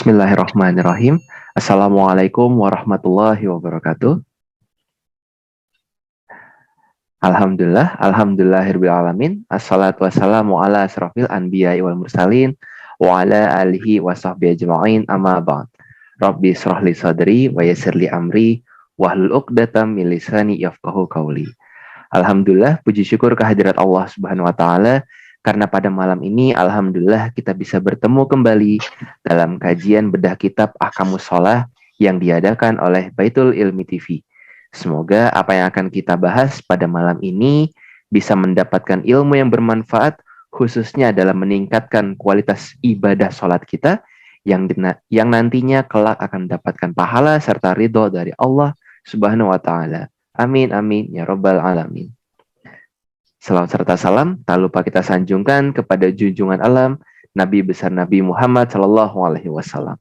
Bismillahirrahmanirrahim. Assalamualaikum warahmatullahi wabarakatuh. Alhamdulillahirabbil alamin. Assalatu wassalamu ala asrofil anbiya'i wal mursalin wa ala alihi wa sahbihi ajma'in, amma ba'd. Rabbi shrah li sadri wa yassir li amri wahlul 'uqdatam min lisani yafqahu qawli. Alhamdulillah, puji syukur kehadirat Allah Subhanahu wa taala karena pada malam ini alhamdulillah kita bisa bertemu kembali dalam kajian bedah kitab Ahkamus Shalah yang diadakan oleh Baitul Ilmi TV. Semoga apa yang akan kita bahas pada malam ini bisa mendapatkan ilmu yang bermanfaat, khususnya dalam meningkatkan kualitas ibadah sholat kita yang nantinya kelak akan mendapatkan pahala serta ridho dari Allah Subhanahu wa taala. Amin amin ya rabbal alamin. Salam serta salam tak lupa kita sanjungkan kepada junjungan alam Nabi besar Nabi Muhammad Sallallahu Alaihi Wasallam.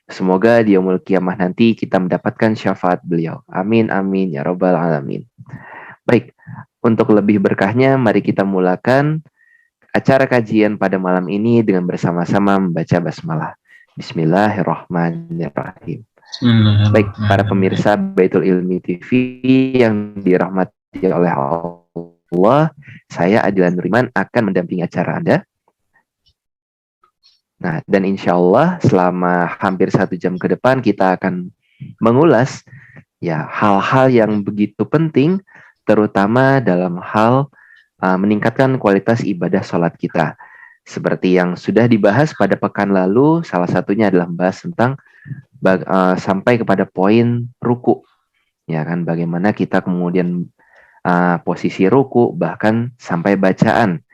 Semoga di yaumul kiamah nanti kita mendapatkan syafaat beliau. Amin amin ya rabbal alamin. Baik, untuk lebih berkahnya mari kita mulakan acara kajian pada malam ini dengan bersama-sama membaca basmalah. Bismillahirrahmanirrahim. Baik, para pemirsa Baitul Ilmi TV yang dirahmati oleh Allah, saya Adilan Nuriman akan mendampingi acara Anda. Nah, dan insya Allah selama hampir 1 jam ke depan kita akan mengulas ya hal-hal yang begitu penting, terutama dalam hal meningkatkan kualitas ibadah sholat kita. Seperti yang sudah dibahas pada pekan lalu, salah satunya adalah membahas tentang sampai kepada poin ruku, ya kan, bagaimana kita kemudian posisi ruku, bahkan sampai bacaan,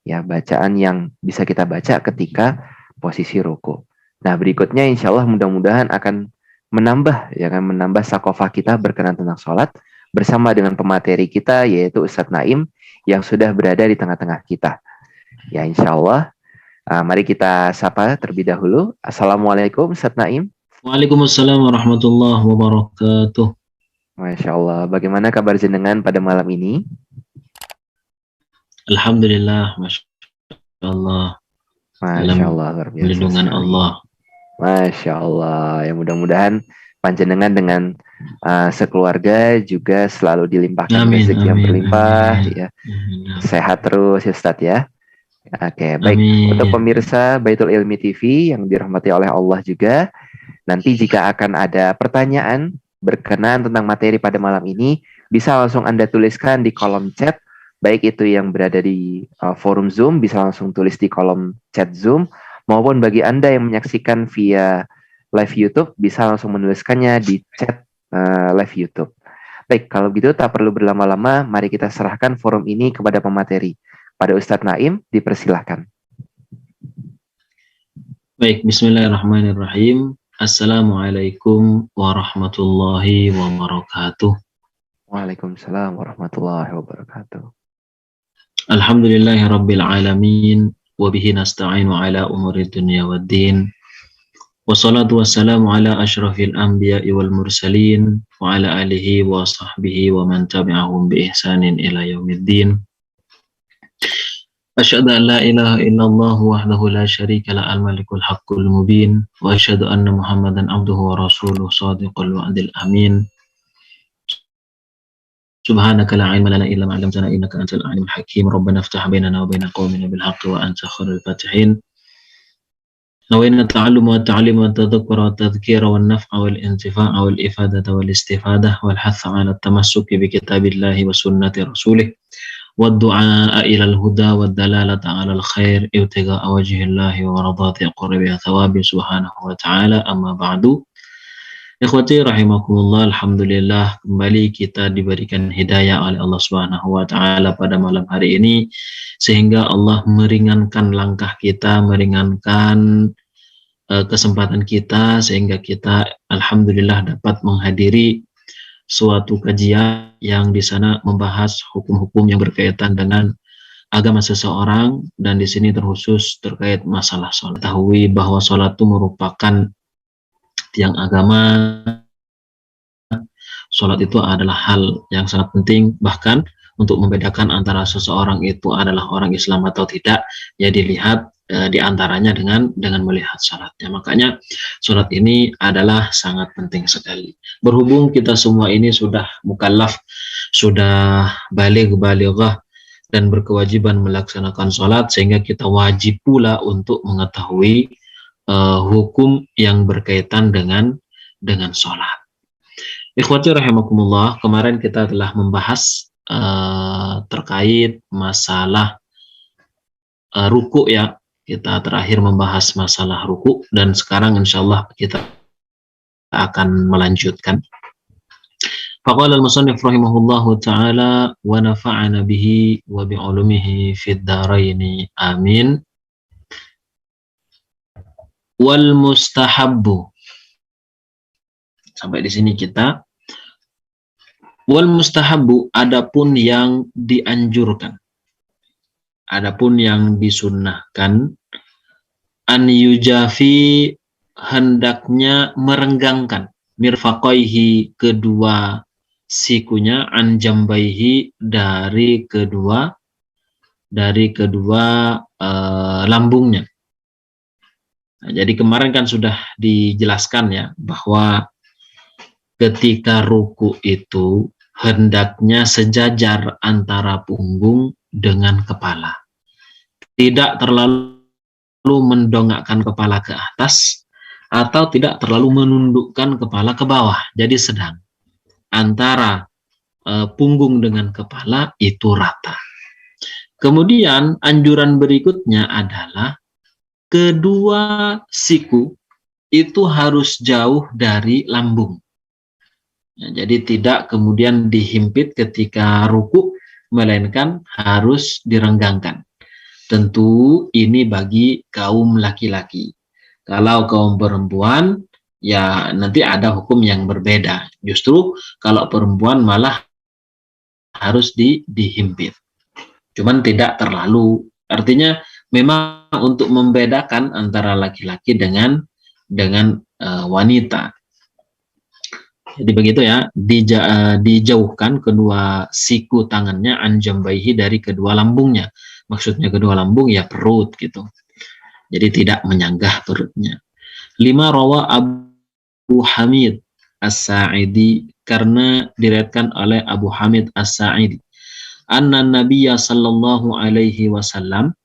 ya bacaan yang bisa kita baca ketika posisi ruku. Nah, berikutnya insya Allah mudah-mudahan akan menambah sakofah kita berkenan tentang sholat bersama dengan pemateri kita yaitu Ustadz Naim yang sudah berada di tengah-tengah kita. Ya insya Allah, mari kita sapa terlebih dahulu. Assalamualaikum Ustadz Naim. Waalaikumsalam warahmatullahi wabarakatuh. Masya Allah, bagaimana kabar jenengan pada malam ini? Alhamdulillah, Masya Allah. Masya Allah, luar biasa. Perlindungan Allah. Masya Allah, ya mudah-mudahan panjenengan dengan sekeluarga juga selalu dilimpahkan rezeki yang berlimpah, ya. Sehat terus ya Ustadz ya. Oke, baik. Untuk pemirsa Baitul Ilmi TV yang dirahmati oleh Allah juga, nanti jika akan ada pertanyaan berkenan tentang materi pada malam ini, bisa langsung Anda tuliskan di kolom chat, baik itu yang berada di forum Zoom, bisa langsung tulis di kolom chat Zoom, maupun bagi Anda yang menyaksikan via live YouTube, bisa langsung menuliskannya di chat live YouTube. Baik, kalau gitu tak perlu berlama-lama, mari kita serahkan forum ini kepada pemateri. Pada Ustadz Naim, dipersilahkan. Baik, bismillahirrahmanirrahim. Assalamualaikum warahmatullahi wabarakatuh. Waalaikumsalam warahmatullahi wabarakatuh. Alhamdulillahi rabbil alamin, wabihi nasta'inu ala umuri dunya waddin, wassalatu wassalamu ala ashrafil anbiya'i wal mursalin, wa ala alihi wa sahbihi wa man tabi'ahum bi ihsanin ila yaumiddin. Asyhadu an la ilaha illallah wahdahu la syarika la al-malikul haqqul mubin wa asyhadu anna Muhammadan abduhu wa rasuluh shadiqul wa'dil amin. Subhanaka la ilma lana illa ma 'allamtana innaka antal alimul hakim. Rabbana iftah bainana wa baina qaumina bil haqqi wa anta khairul fatihin. Nawayna ta'alluma wa ta'lima wa tadhakkura wa tadhkira wa naf'a wal intifa'a wal ifadata wal istifadah wal hatha 'ala at-tamassuki bi kitabillahi wa sunnati rasulih. والدعاء إلى الهدى والدلالة على الخير ابتغاء وجه الله ورضاة قربها ثواب سبحانه وتعالى. أما بعد, ikhwati rahimakumullah, alhamdulillah kembali kita diberikan hidayah oleh Allah Subhanahu wa taala pada malam hari ini, sehingga Allah meringankan langkah kita, meringankan kesempatan kita, sehingga kita alhamdulillah dapat menghadiri suatu kajian yang di sana membahas hukum-hukum yang berkaitan dengan agama seseorang, dan di sini terkhusus terkait masalah sholat. Ketahui bahwa sholat itu merupakan tiang agama. Sholat itu adalah hal yang sangat penting, bahkan untuk membedakan antara seseorang itu adalah orang Islam atau tidak, ya dilihat di antaranya dengan melihat salatnya. Makanya salat ini adalah sangat penting sekali. Berhubung kita semua ini sudah mukallaf, sudah balighah dan berkewajiban melaksanakan salat, sehingga kita wajib pula untuk mengetahui hukum yang berkaitan dengan salat. Ikhwati rahimakumullah, kemarin kita telah membahas terkait masalah ruku ya. Kita terakhir membahas masalah ruku, dan sekarang insyaallah kita akan melanjutkan. Faqala al-musannif rahimahullahu ta'ala wa nafa'ana bihi wa bi'ulumihi fid dharaini amin. Wal mustahabbu. Sampai di sini kita. Wal mustahabbu, adapun yang dianjurkan, adapun yang disunnahkan, an yujafi, hendaknya merenggangkan, mirfaqaihi, kedua sikunya, an jambaihi, dari kedua lambungnya. Nah, jadi kemarin kan sudah dijelaskan ya bahwa ketika ruku itu hendaknya sejajar antara punggung dengan kepala. Tidak terlalu mendongakkan kepala ke atas atau tidak terlalu menundukkan kepala ke bawah. Jadi sedang. Antara punggung dengan kepala itu rata. Kemudian anjuran berikutnya adalah kedua siku itu harus jauh dari lambung. Ya, jadi tidak kemudian dihimpit ketika ruku, melainkan harus direnggangkan. Tentu ini bagi kaum laki-laki. Kalau kaum perempuan, ya nanti ada hukum yang berbeda. Justru kalau perempuan malah harus dihimpit. Cuman tidak terlalu. Artinya memang untuk membedakan antara laki-laki dengan wanita. Jadi begitu ya, dijauhkan kedua siku tangannya anjambaihi, dari kedua lambungnya. Maksudnya kedua lambung ya perut gitu. Jadi tidak menyanggah perutnya. 5 rawa Abu Hamid As-Sa'idi, karena diriwayatkan oleh Abu Hamid As-Sa'idi, anna Nabiyya sallallahu alaihi wasallam,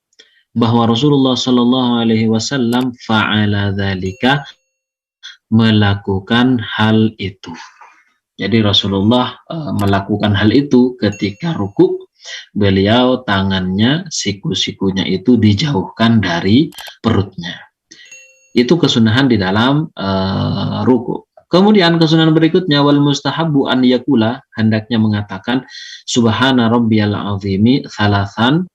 bahwa Rasulullah sallallahu alaihi wasallam fa'ala dzalika, melakukan hal itu. Jadi Rasulullah melakukan hal itu ketika ruku. Beliau tangannya, siku-sikunya itu dijauhkan dari perutnya. Itu kesunahan di dalam ruku. Kemudian kesunahan berikutnya, wal mustahabbu an yakula, hendaknya mengatakan subhana rabbiyal azimi salasan,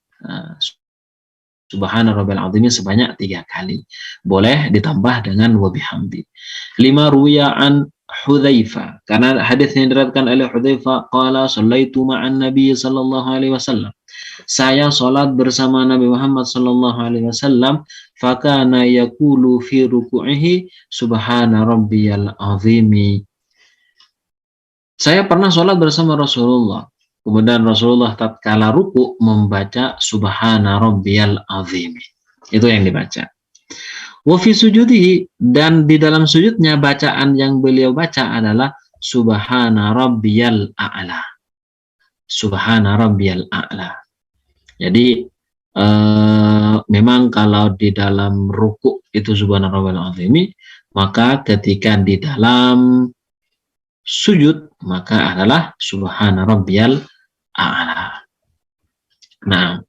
subhana rabbiyal azimi sebanyak 3 kali. Boleh ditambah dengan wa bihamdi. 5 ruwiya an Hudzaifah, karena hadis yang diriwayatkan oleh Hudzaifah, qala shallaitu ma'an nabiy sallallahu alaihi wasallam, saya salat bersama Nabi Muhammad sallallahu alaihi wasallam, fakana yaqulu fi ruku'ihi subhana rabbiyal azimi. Saya pernah salat bersama Rasulullah, kemudian Rasulullah tatkala ruku membaca subhana rabbiyal azimi. Itu yang dibaca. Wa fi sujudihi, dan di dalam sujudnya bacaan yang beliau baca adalah subhana rabbiyal a'la. Subhana rabbiyal a'la. Jadi memang kalau di dalam ruku itu subhana rabbiyal azimi, maka ketika di dalam sujud maka adalah subhana rabbiyal a'la. Nah,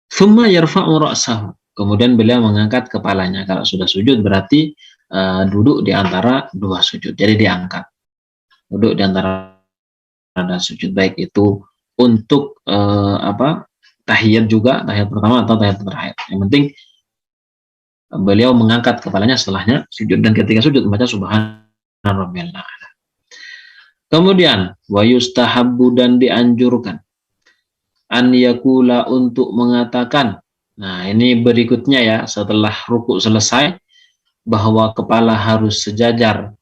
thumma yarfa'u ra'sahu, kemudian beliau mengangkat kepalanya. Kalau sudah sujud berarti duduk di antara 2 sujud. Jadi diangkat. Duduk di antara sujud, baik itu untuk tahiyat juga, tahiyat pertama atau tahiyat terakhir. Yang penting beliau mengangkat kepalanya setelahnya sujud, dan ketika sujud membaca subhana rabbiyal a'la. Kemudian wa yustahabbu, dan dianjurkan, an yakula, untuk mengatakan. Nah, ini berikutnya ya, setelah ruku selesai, bahwa kepala harus sejajar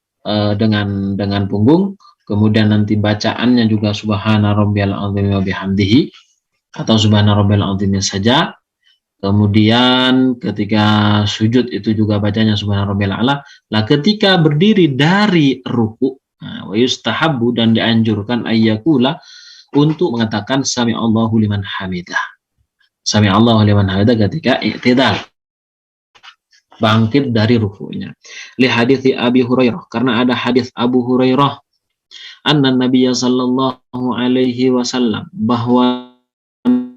dengan punggung. Kemudian nanti bacaannya juga subhana rabbiyal azim wa bihamdihi, atau subhana rabbiyal azim saja. Kemudian ketika sujud itu juga bacanya subhana rabbiyal a'la. Lah ketika berdiri dari ruku, wa yustahabbu dan dianjurkan ayyakula untuk mengatakan sami Allahu liman hamidah. Sami Allahu liman hamidah ketika i'tidal, bangkit dari rukunya. Li hadits Abi Hurairah, karena ada hadis Abu Hurairah, anna Nabiya sallallahu alaihi wasallam, bahwa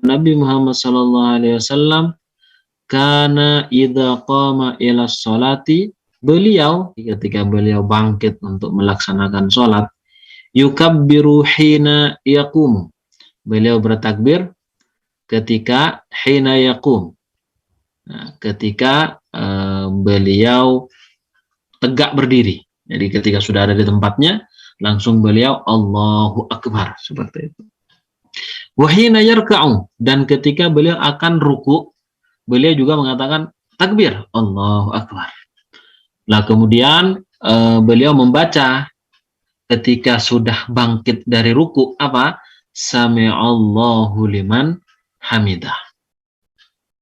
Nabi Muhammad sallallahu alaihi wasallam kana idza qama ila sholati, beliau ketika beliau bangkit untuk melaksanakan sholat, yukabbiru hina yaqumu, beliau bertakbir ketika hina yaqum, nah, ketika beliau tegak berdiri. Jadi ketika sudah ada di tempatnya, langsung beliau Allahu Akbar, seperti itu. Wa hina yarka'u, dan ketika beliau akan ruku, beliau juga mengatakan takbir Allahu Akbar. Nah kemudian beliau membaca ketika sudah bangkit dari ruku apa? Sami'allahu liman hamidah.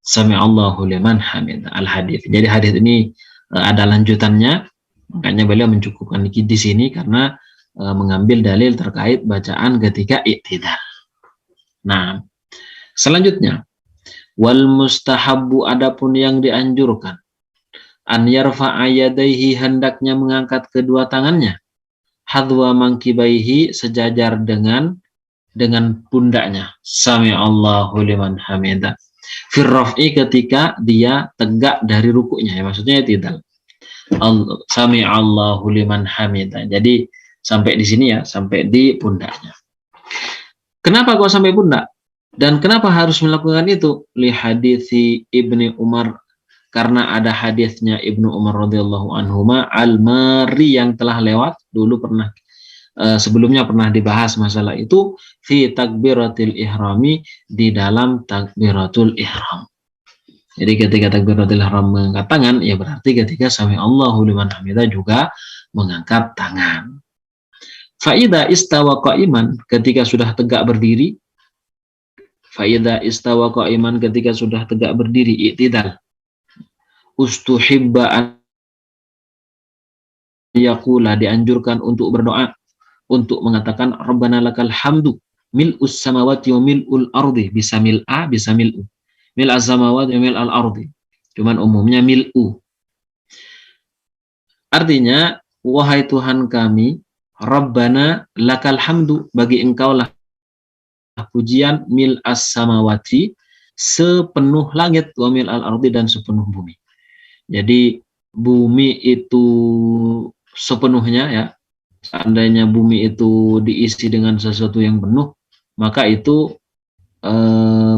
Sami'allahu liman hamidah. Al-hadits. Jadi hadis ini ada lanjutannya, makanya beliau mencukupkan di sini karena mengambil dalil terkait bacaan ketika i'tidal. Nah, selanjutnya wal mustahabbu, adapun yang dianjurkan, an yarfa'a yadaihi, hendaknya mengangkat kedua tangannya, hadwa mangkibaihi, sejajar dengan pundaknya, sami'allahu liman hamidah, fir raf'i, ketika dia tegak dari rukuknya, ya maksudnya i'tidal, sami'allahu liman hamidah. Jadi sampai di sini ya, sampai di pundaknya. Kenapa kok sampai pundak? Dan kenapa harus melakukan itu? Li hadithi Ibni Umar, karena ada hadisnya Ibnu Umar radhiyallahu anhuma al-mari, yang telah lewat dulu, pernah sebelumnya pernah dibahas masalah itu, fi takbiratil ihrami, di dalam takbiratul ihram. Jadi ketika takbiratul ihram mengangkat tangan, ya berarti ketika sami Allahu liman hamidah juga mengangkat tangan. Fa'idha istawa qa'iman, ketika sudah tegak berdiri. Fa'idha istawa qa'iman, ketika sudah tegak berdiri, i'tidal. Ustuhibba an yaqula, dianjurkan untuk berdoa, untuk mengatakan Rabbana lakal hamdu mil'us samawati wa mil'ul ardi, bisa mil'a, bisa mil'u. Mil'as samawati wa mil'al ardi. Cuman umumnya mil'u. Artinya, wahai Tuhan kami, Rabbana lakal hamdu, bagi engkaulah pujian, mil as-samawati, sepenuh langit, wa mil al-ardi, dan sepenuh bumi. Jadi bumi itu sepenuhnya, ya, seandainya bumi itu diisi dengan sesuatu yang penuh, maka itu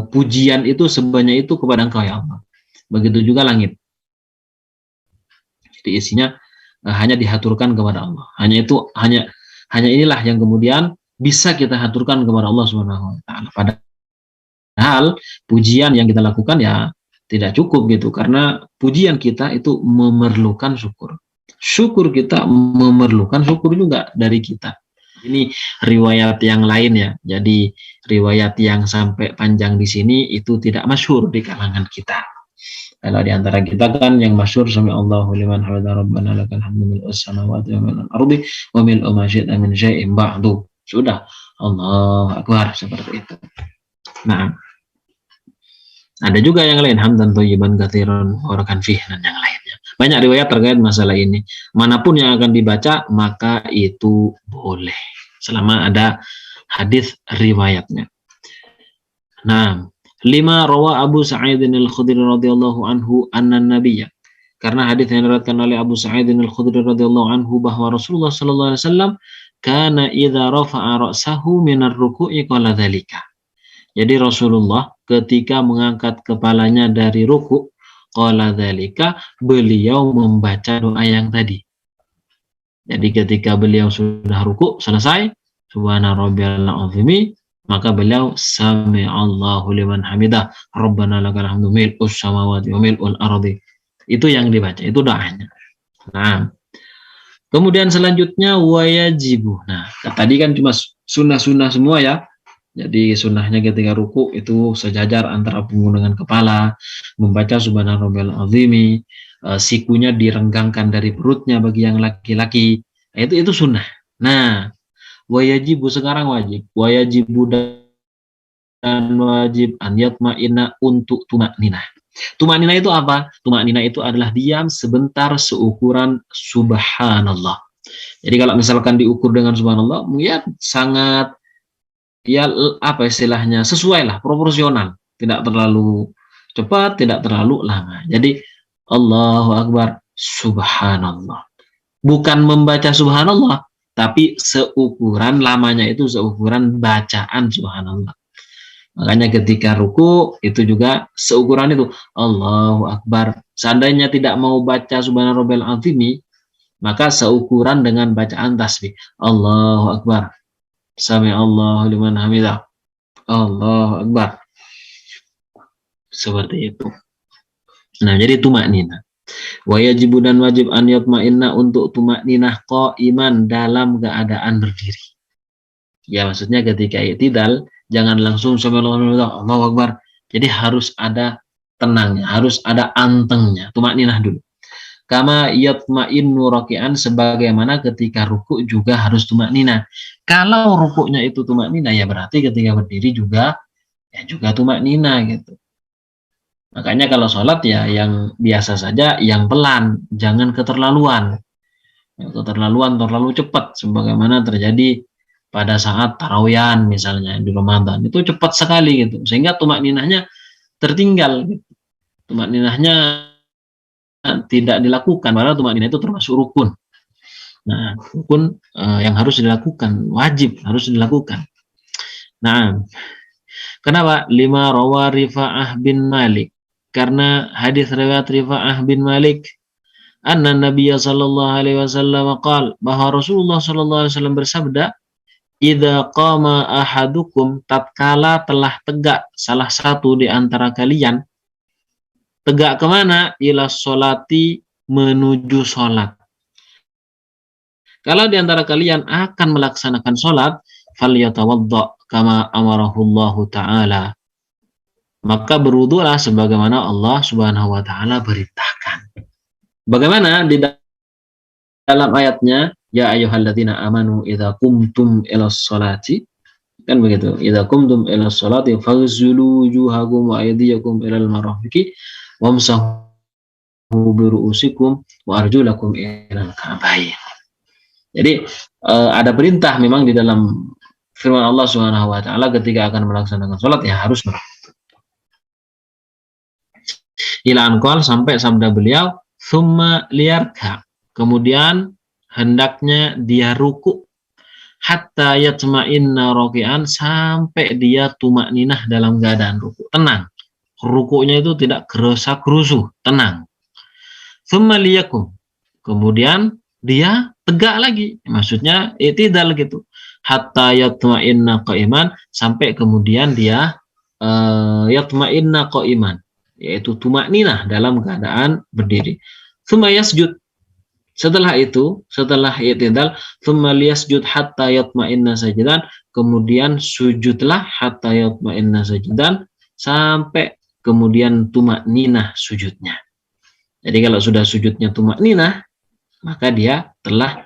pujian itu sebanyak itu kepada engkau, ya Allah. Begitu juga langit. Jadi isinya hanya dihaturkan kepada Allah. Hanya inilah yang kemudian bisa kita haturkan kepada Allah Subhanahu wa taala. Padahal pujian yang kita lakukan ya tidak cukup gitu, karena pujian kita itu memerlukan syukur. Syukur kita memerlukan syukur juga dari kita. Ini riwayat yang lain ya. Jadi riwayat yang sampai panjang di sini itu tidak masyhur di kalangan kita. Kalau di antara kita kan yang masyhur sami Allahu liman hamidah rabbana lakal hamdu mil'us samawati wa mil'al ardi wa mil'u ma syi'ta min syai'in ba'du. Sudah, Allahu Akbar, seperti itu. Nah, ada juga yang lain, hamdan thayyiban katsiran barakan fih, dan yang lainnya. Banyak riwayat terkait masalah ini. Manapun yang akan dibaca maka itu boleh selama ada hadis riwayatnya. Nah, 5 rawa Abu Sa'id al-Khudri radhiyallahu anhu anna nabiyya, karena hadis yang diriwayatkan oleh Abu Sa'id al-Khudri radhiyallahu anhu bahwa Rasulullah sallallahu alaihi wasallam kana idza rafa'a ra'sahu minar ruku'i qala dzalika. Jadi Rasulullah ketika mengangkat kepalanya dari ruku, qala dzalika, beliau membaca doa yang tadi. Jadi ketika beliau sudah ruku selesai, subhana rabbiyal azimi, maka beliau sami Allahu liman hamidah Rabbana lakal hamdu mil'us samawati wa mil'ul ardi. Itu yang dibaca, itu doanya. Nah, kemudian selanjutnya wajibu. Nah, tadi kan cuma sunnah-sunnah semua ya. Jadi sunnahnya ketika ruku itu sejajar antara punggung dengan kepala, membaca subhana rabbiyal azimi, sikunya direnggangkan dari perutnya bagi yang laki-laki. Nah, itu sunnah. Nah, wajibu sekarang wajib, wajibu dan wajib an yatma'inna untuk tumakninah. Tumakninah itu apa? Tumakninah itu adalah diam sebentar seukuran subhanallah. Jadi kalau misalkan diukur dengan subhanallah, ya sangat ya apa istilahnya sesuai lah, proporsional, tidak terlalu cepat, tidak terlalu lama. Jadi Allahu Akbar, subhanallah. Bukan membaca subhanallah, tapi seukuran lamanya itu seukuran bacaan subhanallah. Makanya ketika ruku itu juga seukuran itu Allahu Akbar. Seandainya tidak mau baca subhana rabbiyal azimi, maka seukuran dengan bacaan tasbih. Allahu Akbar. Sami Allahu liman hamidah. Allahu Akbar. Seperti itu. Nah, jadi tumakninah. Wa yajibu dan wajib an yatma'inna untuk tumakninah qaiman dalam keadaan berdiri. Ya, maksudnya ketika i'tidal jangan langsung sami Allahu Akbar. Jadi harus ada tenangnya, harus ada antengnya. Tumakninah dulu. Kama yatma'innu raki'an, sebagaimana ketika ruku juga harus tumakninah. Kalau rukuknya itu tumakninah, ya berarti ketika berdiri juga ya juga tumakninah gitu. Makanya kalau sholat ya yang biasa saja, yang pelan, jangan keterlaluan. Yang keterlaluan terlalu cepat, sebagaimana terjadi pada saat tarawihan misalnya di Ramadan. Itu cepat sekali gitu, sehingga tumakninahnya tertinggal. Gitu. Tumakninahnya tidak dilakukan, padahal tumakninah itu termasuk rukun. Nah, rukun yang harus dilakukan, wajib harus dilakukan. Nah, kenapa? 5 rawa Rifa'ah bin Malik. Karena hadis riwayat Rifa'ah bin Malik, anna Nabiya sallallahu alaihi wasallam qala, bahwa Rasulullah sallallahu alaihi wasallam bersabda, idza qama ahadukum, tatkala telah tegak salah satu di antara kalian, tegak kemana? Ila sholati, menuju sholat. Kalau di antara kalian akan melaksanakan sholat, falyatawadda kama amarahullahu ta'ala, maka berwudulah sebagaimana Allah subhanahu wa ta'ala perintahkan. Bagaimana di dalam ayatnya, ya ayyuhalladzina amanu idza qumtum ilas sholati, kan begitu, idza qumtum ilas sholati faghsilu wujuhakum wa aydiyakum ilal marafiqi wamsahu biru'usikum wa arjulakum ilal ka'bayn. Jadi ada perintah memang di dalam firman Allah Subhanahu wa taala ketika akan melaksanakan sholat ya harus ila anqal, sampai sabda beliau summa liyarka, kemudian hendaknya dia ruku, hatta yatma'inna raki'an, sampai dia tumakninah dalam keadaan ruku, tenang. Rukunya itu tidak gerusa-gerusu, tenang. Summa liyakum, kemudian dia tegak lagi, maksudnya i'tidal gitu, hatta yatma'inna qa'iman, sampai kemudian dia yatma'inna qa'iman, yaitu tumakninah dalam keadaan berdiri. Tsumma yasjud, setelah itu, setelah i'tidal, tsumma liyasjud hatta yatma'inna sajidan, kemudian sujudlah hatta yatma'inna sajidan, sampai kemudian tumakninah sujudnya. Jadi kalau sudah sujudnya tumakninah, maka dia telah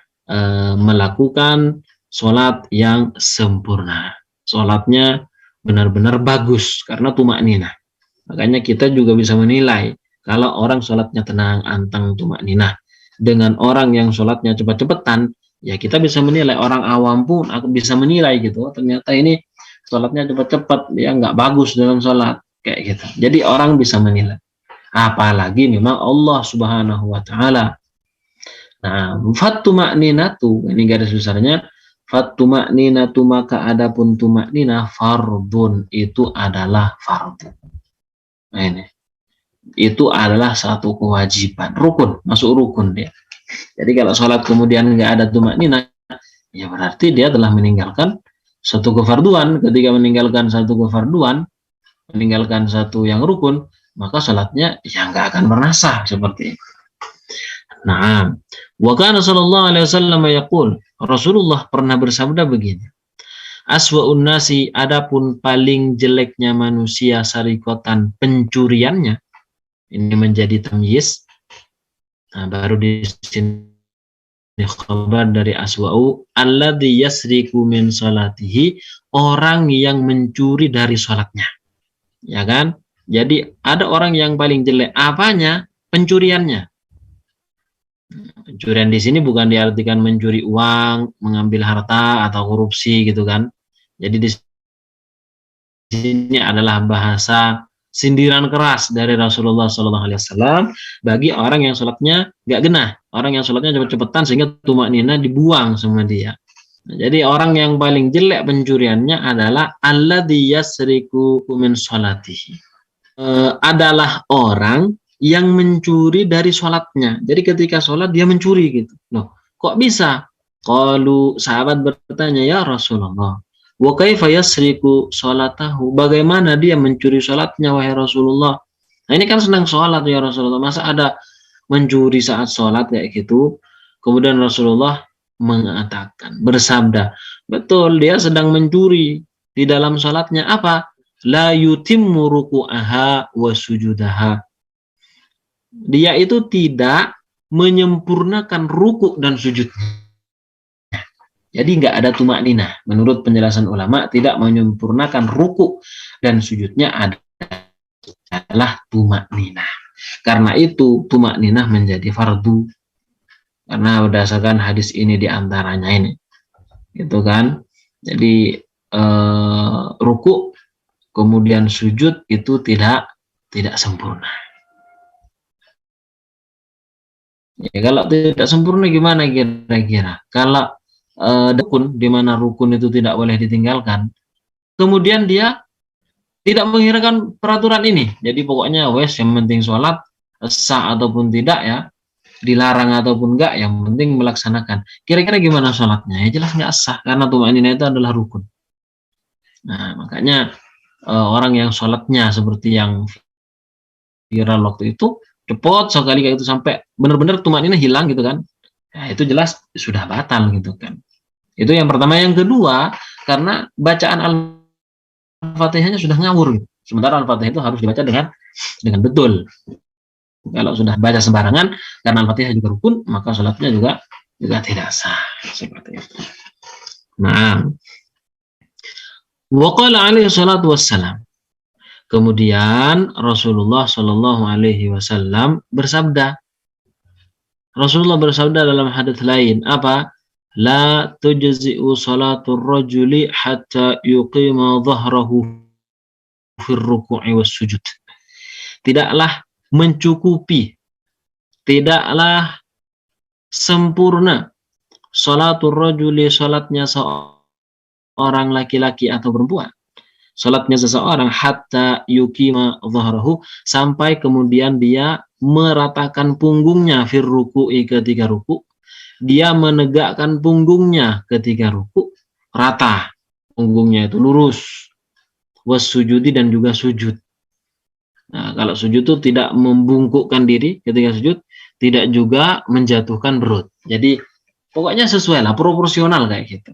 melakukan sholat yang sempurna. Sholatnya benar-benar bagus karena tumakninah. Makanya kita juga bisa menilai kalau orang sholatnya tenang, anteng, tumakninah, dengan orang yang sholatnya cepat-cepatan, ya kita bisa menilai. Orang awam pun aku bisa menilai gitu, ternyata ini sholatnya cepat-cepat, dia nggak bagus dalam sholat kayak gitu. Jadi orang bisa menilai. Apalagi memang Allah Subhanahu wa ta'ala. Nah, fattumakninatu, ini garis besarnya, fattumakninatu, maka adapun tumakninah fardun, itu adalah fardu. Nah, ini itu adalah satu kewajiban, rukun, masuk rukun dia. Jadi kalau sholat kemudian nggak ada tumakninah, ya berarti dia telah meninggalkan satu kefarduan. Ketika meninggalkan satu kefarduan, meninggalkan satu yang rukun, maka sholatnya ya nggak akan pernah sah seperti itu. Nah, wa kana sallallahu alaihi wasallam yaqul, Rasulullah pernah bersabda begini, Aswa'un nasi, adapun paling jeleknya manusia sarikotan pencuriannya. Ini menjadi tamyiz. Nah, baru di sini khabar dari aswa'u alladzi yasriku min salatihi, orang yang mencuri dari salatnya. Ya kan? Jadi ada orang yang paling jelek apanya? Pencuriannya. Pencurian di sini bukan diartikan mencuri uang, mengambil harta atau korupsi gitu kan. Jadi di sini adalah bahasa sindiran keras dari Rasulullah SAW bagi orang yang sholatnya nggak genah, orang yang sholatnya cepet-cepetan sehingga tumak nina dibuang sama dia. Nah, jadi orang yang paling jelek pencuriannya adalah alladzi yasriku min sholatihi. Adalah orang yang mencuri dari sholatnya. Jadi ketika sholat dia mencuri gitu. Loh, kok bisa? Kalau sahabat bertanya, ya Rasulullah, wa kaifa yasriku sholatahu? Bagaimana dia mencuri sholatnya wahai Rasulullah? Nah, ini kan sedang sholat ya Rasulullah. Masa ada mencuri saat sholat kayak gitu? Kemudian Rasulullah mengatakan, bersabda, betul dia sedang mencuri di dalam sholatnya apa? La yutimmu ruku'aha wa sujudaha. Dia itu tidak menyempurnakan ruku' dan sujudnya. Jadi nggak ada tumak ninah. Menurut penjelasan ulama, tidak menyempurnakan ruku dan sujudnya adalah tumak ninah. Karena itu tumak ninah menjadi fardu. Karena berdasarkan hadis ini diantaranya ini, gitu kan. Jadi ruku kemudian sujud itu tidak sempurna. Ya, kalau tidak sempurna gimana kira-kira? Kalau rukun, di mana rukun itu tidak boleh ditinggalkan, kemudian dia tidak menghiraukan peraturan ini. Jadi pokoknya wes yang penting sholat sah ataupun tidak ya, dilarang ataupun enggak, yang penting melaksanakan. Kira-kira gimana sholatnya? Ya jelas nggak sah karena tumaninah itu adalah rukun. Nah makanya orang yang sholatnya seperti yang viral waktu itu, cepot sekali kayak itu sampai benar-benar tumaninah hilang gitu kan. Nah, itu jelas sudah batal gitu kan. Itu yang pertama. Yang kedua, karena bacaan Al-Fatihahnya sudah ngawur gitu. Sementara Al-Fatihah itu harus dibaca dengan betul. Kalau sudah baca sembarangan karena Al-Fatihah juga rukun, maka sholatnya juga tidak sah seperti itu. Nah, waqala alaihi salatu wassalam. Kemudian Rasulullah Shallallahu Alaihi Wasallam bersabda. Rasulullah bersabda dalam hadits lain apa? La tujzi'u salatul rajuli hatta yuqima dhahrahu fir ruku'i was sujud. Tidaklah mencukupi, tidaklah sempurna salatul rajuli, salatnya seorang laki-laki atau perempuan, salatnya seseorang hatta yuqima dhahrahu, sampai kemudian dia meratakan punggungnya fir ruku'i, ketika ruku'. Dia menegakkan punggungnya ketika ruku, rata punggungnya itu lurus, was sujudi, dan juga sujud. Nah, kalau sujud itu tidak membungkukkan diri ketika sujud, tidak juga menjatuhkan perut. Jadi pokoknya sesuai lah, proporsional kayak gitu,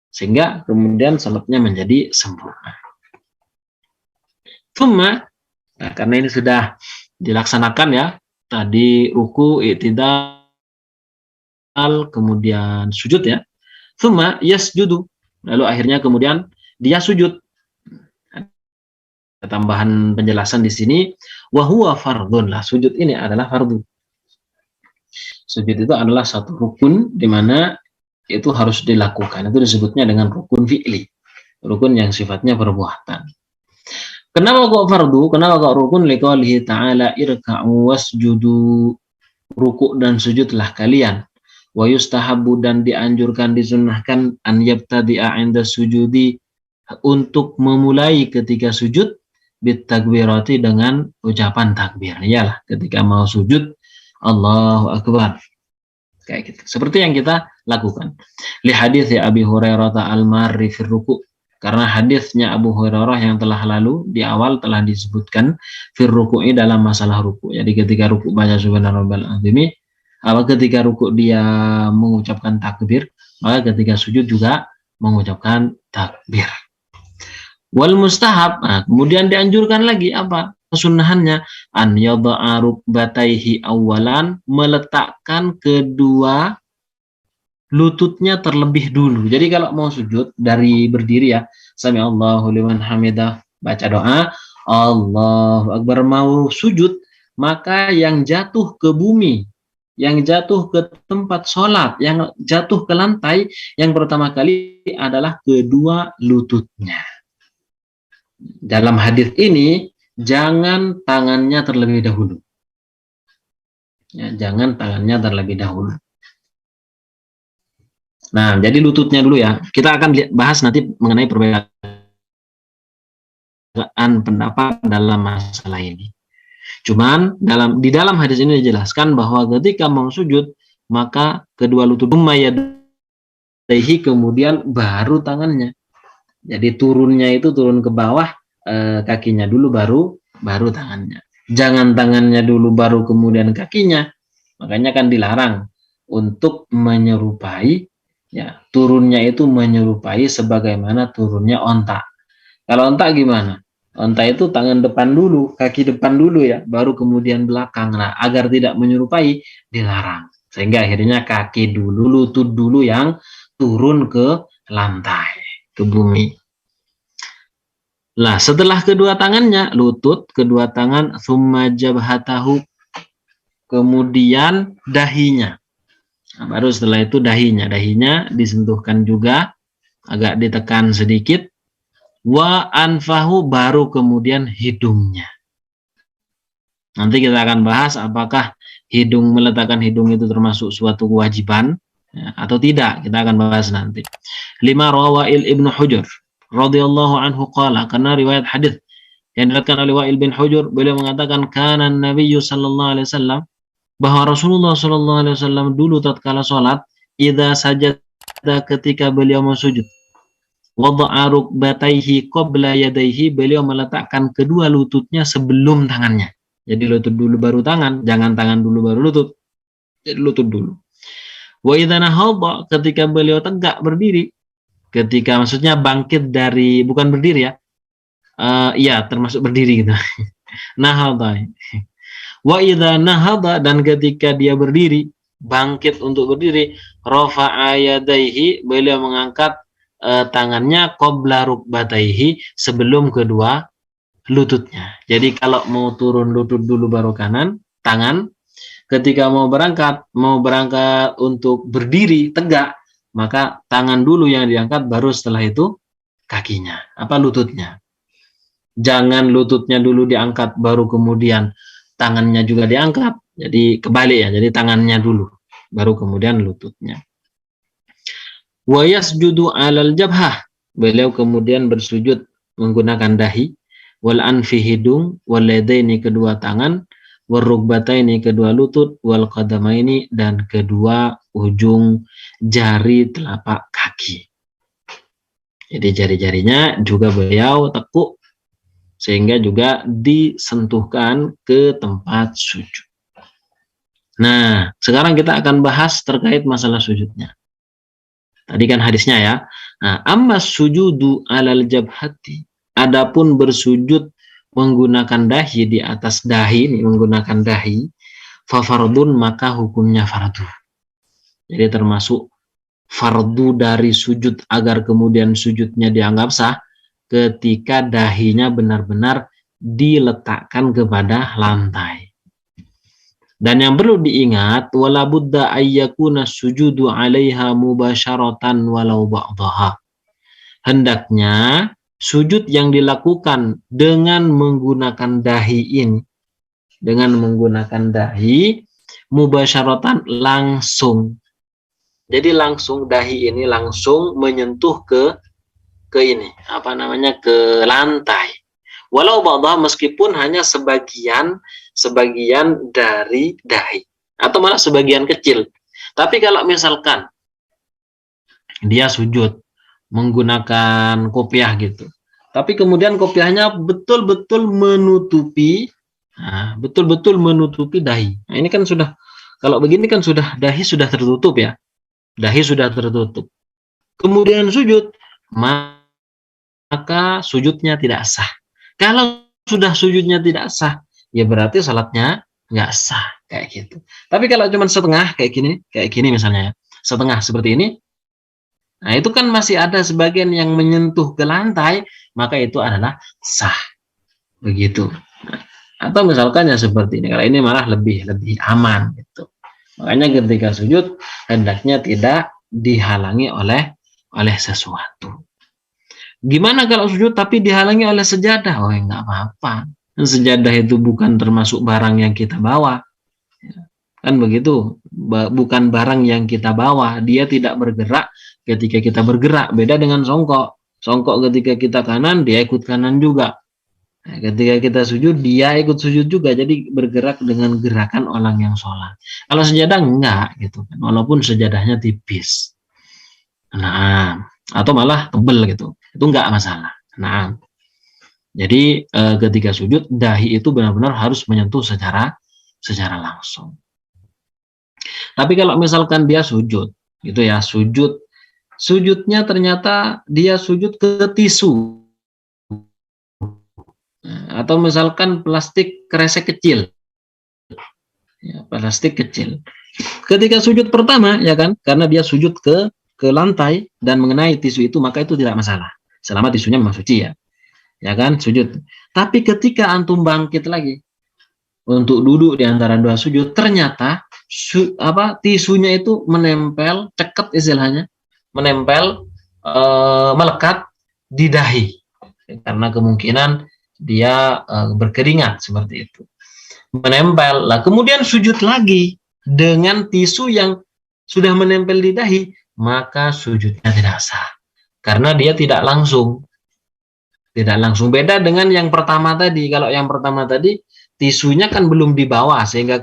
sehingga kemudian salatnya menjadi sempurna. Cuma karena ini sudah dilaksanakan ya, tadi ruku, i'tidal, kemudian sujud ya, thumma yasjudu, lalu akhirnya kemudian dia sujud. Tambahan penjelasan di sini, wa huwa fardun, lah sujud ini adalah fardu. Sujud itu adalah satu rukun di mana itu harus dilakukan. Itu disebutnya dengan rukun fi'li, rukun yang sifatnya perbuatan. Kenapa kok fardu? Kenapa kok rukun? Liqaulihi ta'ala irka'u wasjudu, rukuk dan sujudlah kalian. Wa yustahabu, dan dianjurkan, disunnahkan, an yabtadi'a 'inda sujudi, untuk memulai ketika sujud, bit takbirati, dengan ucapan takbir. Iyalah ketika mau sujud Allahu akbar. Kayak gitu. Seperti yang kita lakukan. Li hadits ya Abi Hurairah al-marri fi ruku', karena hadisnya Abu Hurairah yang telah lalu di awal telah disebutkan fi ruku'i, dalam masalah ruku'. Jadi ketika ruku' baca subhanarabbal azim, ketika ruku' dia mengucapkan takbir, maka ketika sujud juga mengucapkan takbir. Wal mustahab, nah, kemudian dianjurkan lagi apa? Kesunahannya an yada'a rukbataihi awalan, meletakkan kedua lututnya terlebih dulu. Jadi kalau mau sujud dari berdiri ya, sami Allahu liman hamidah, baca doa, Allahu Akbar, mau sujud, maka yang jatuh ke bumi, yang jatuh ke tempat sholat, yang jatuh ke lantai, yang pertama kali adalah kedua lututnya. Dalam hadis ini, jangan tangannya terlebih dahulu. Ya, jangan tangannya terlebih dahulu. Nah, jadi lututnya dulu ya. Kita akan bahas nanti mengenai perbedaan pendapat dalam masalah ini. Cuman di dalam hadis ini dijelaskan bahwa ketika mau sujud, maka kedua lutut yadaihi, kemudian baru tangannya. Jadi turunnya itu turun ke bawah, kakinya dulu baru tangannya. Jangan tangannya dulu baru kemudian kakinya. Makanya kan dilarang untuk menyerupai, ya, turunnya itu menyerupai sebagaimana turunnya onta. Kalau onta gimana? Onta itu tangan depan dulu, kaki depan dulu ya, baru kemudian belakang. Nah, agar tidak menyerupai, dilarang. Sehingga akhirnya kaki dulu, lutut dulu yang turun ke lantai, ke bumi. Nah, setelah kedua tangannya, lutut, kedua tangan, summa jabhatahu, kemudian dahinya. Nah, baru setelah itu dahinya disentuhkan juga, agak ditekan sedikit. Wa anfahu, baru kemudian hidungnya. Nanti kita akan bahas apakah meletakkan hidung itu termasuk suatu kewajiban, ya, atau tidak. Kita akan bahas nanti. 5 rawail Ibnu Hujur radhiyallahu anhu qala, karena riwayat hadis yang diriwayatkan oleh Wa'il bin Hujur, beliau mengatakan kana Nabiyyu sallallahu alaihi wasallam, bahwa Rasulullah sallallahu alaihi wasallam dulu tatkala salat, idza sajada, ketika beliau mau sujud, wada'a rukbataihi qabla yadaihi, beliau meletakkan kedua lututnya sebelum tangannya. Jadi lutut dulu baru tangan, jangan tangan dulu baru lutut. Jadi lutut dulu. Wa idza nahadha, ketika beliau tegak berdiri, ketika maksudnya bangkit dari, bukan berdiri ya. Iya, termasuk berdiri gitu. Nahadha. Wa idza nahadha, dan ketika dia berdiri, bangkit untuk berdiri, rafa'a yadaihi, beliau mengangkat tangannya qabla rukbataihi, sebelum kedua lututnya. Jadi kalau mau turun lutut dulu baru tangan. Ketika mau berangkat untuk berdiri tegak, maka tangan dulu yang diangkat, baru setelah itu kakinya, lututnya. Jangan lututnya dulu diangkat baru kemudian tangannya juga diangkat. Jadi kebalik ya, jadi tangannya dulu baru kemudian lututnya. Wa yasjudu 'alal jabhah, beliau kemudian bersujud menggunakan dahi, wal anfi, hidung, wal yadaini, kedua tangan, wal rukbataini, kedua lutut, wal qadamaini, dan kedua ujung jari telapak kaki. Jadi jari-jarinya juga beliau tekuk sehingga juga disentuhkan ke tempat sujud. Nah, sekarang kita akan bahas terkait masalah sujudnya. Tadi kan hadisnya ya. Nah, amma sujudu 'alal jabhati, adapun bersujud menggunakan dahi, di atas dahi, ini menggunakan dahi, fa fardun, maka hukumnya fardu. Jadi termasuk fardu dari sujud agar kemudian sujudnya dianggap sah ketika dahinya benar-benar diletakkan kepada lantai. Dan yang perlu diingat, wala budda ayyakuna sujudu 'alaiha mubasyaratan walau ba'daha. Hendaknya sujud yang dilakukan dengan menggunakan dahi ini, dengan menggunakan dahi, mubasyaratan, langsung. Jadi langsung dahi ini langsung menyentuh ke ini, ke lantai. Walau ba'daha, meskipun hanya sebagian dari dahi, atau malah sebagian kecil. Tapi kalau misalkan dia sujud menggunakan kopiah gitu, tapi kemudian kopiahnya betul-betul menutupi, dahi. Nah, ini kan sudah, kalau begini kan sudah dahi sudah tertutup ya, dahi sudah tertutup. kemudian sujud, maka sujudnya tidak sah. Kalau sudah sujudnya tidak sah, ya berarti salatnya nggak sah, kayak gitu. Tapi kalau cuma setengah kayak gini misalnya ya, setengah seperti ini, nah itu kan masih ada sebagian yang menyentuh ke lantai, maka itu adalah sah, begitu. Nah, atau misalkan ya seperti ini, kalau ini malah lebih aman gitu. Makanya ketika sujud hendaknya tidak dihalangi oleh sesuatu. Gimana kalau sujud tapi dihalangi oleh sejadah? Oh, enggak apa-apa. Sejadah itu bukan termasuk barang yang kita bawa. Kan begitu, bukan barang yang kita bawa. Dia tidak bergerak ketika kita bergerak. Beda dengan songkok. Songkok ketika kita kanan, dia ikut kanan juga. Nah, ketika kita sujud, dia ikut sujud juga. Jadi bergerak dengan gerakan orang yang sholat. Kalau sejadah enggak gitu kan. Walaupun sejadahnya tipis. Nah, atau malah tebel gitu. Itu enggak masalah. Nah, jadi ketika sujud, dahi itu benar-benar harus menyentuh secara langsung. Tapi kalau misalkan dia sujud, gitu ya, sujudnya ternyata dia sujud ke tisu, atau misalkan plastik kresek kecil, ya, plastik kecil. Ketika sujud pertama, ya kan, karena dia sujud ke lantai dan mengenai tisu itu, maka itu tidak masalah, selama tisunya memang suci ya kan, sujud. Tapi ketika antum bangkit lagi untuk duduk di antara dua sujud, ternyata tisunya itu menempel, ceket istilahnya, menempel, melekat di dahi, karena kemungkinan dia berkeringat seperti itu, menempel. Lah kemudian sujud lagi dengan tisu yang sudah menempel di dahi, maka sujudnya tidak sah, karena dia tidak langsung. Beda dengan yang pertama tadi. Kalau yang pertama tadi tisunya kan belum dibawa, sehingga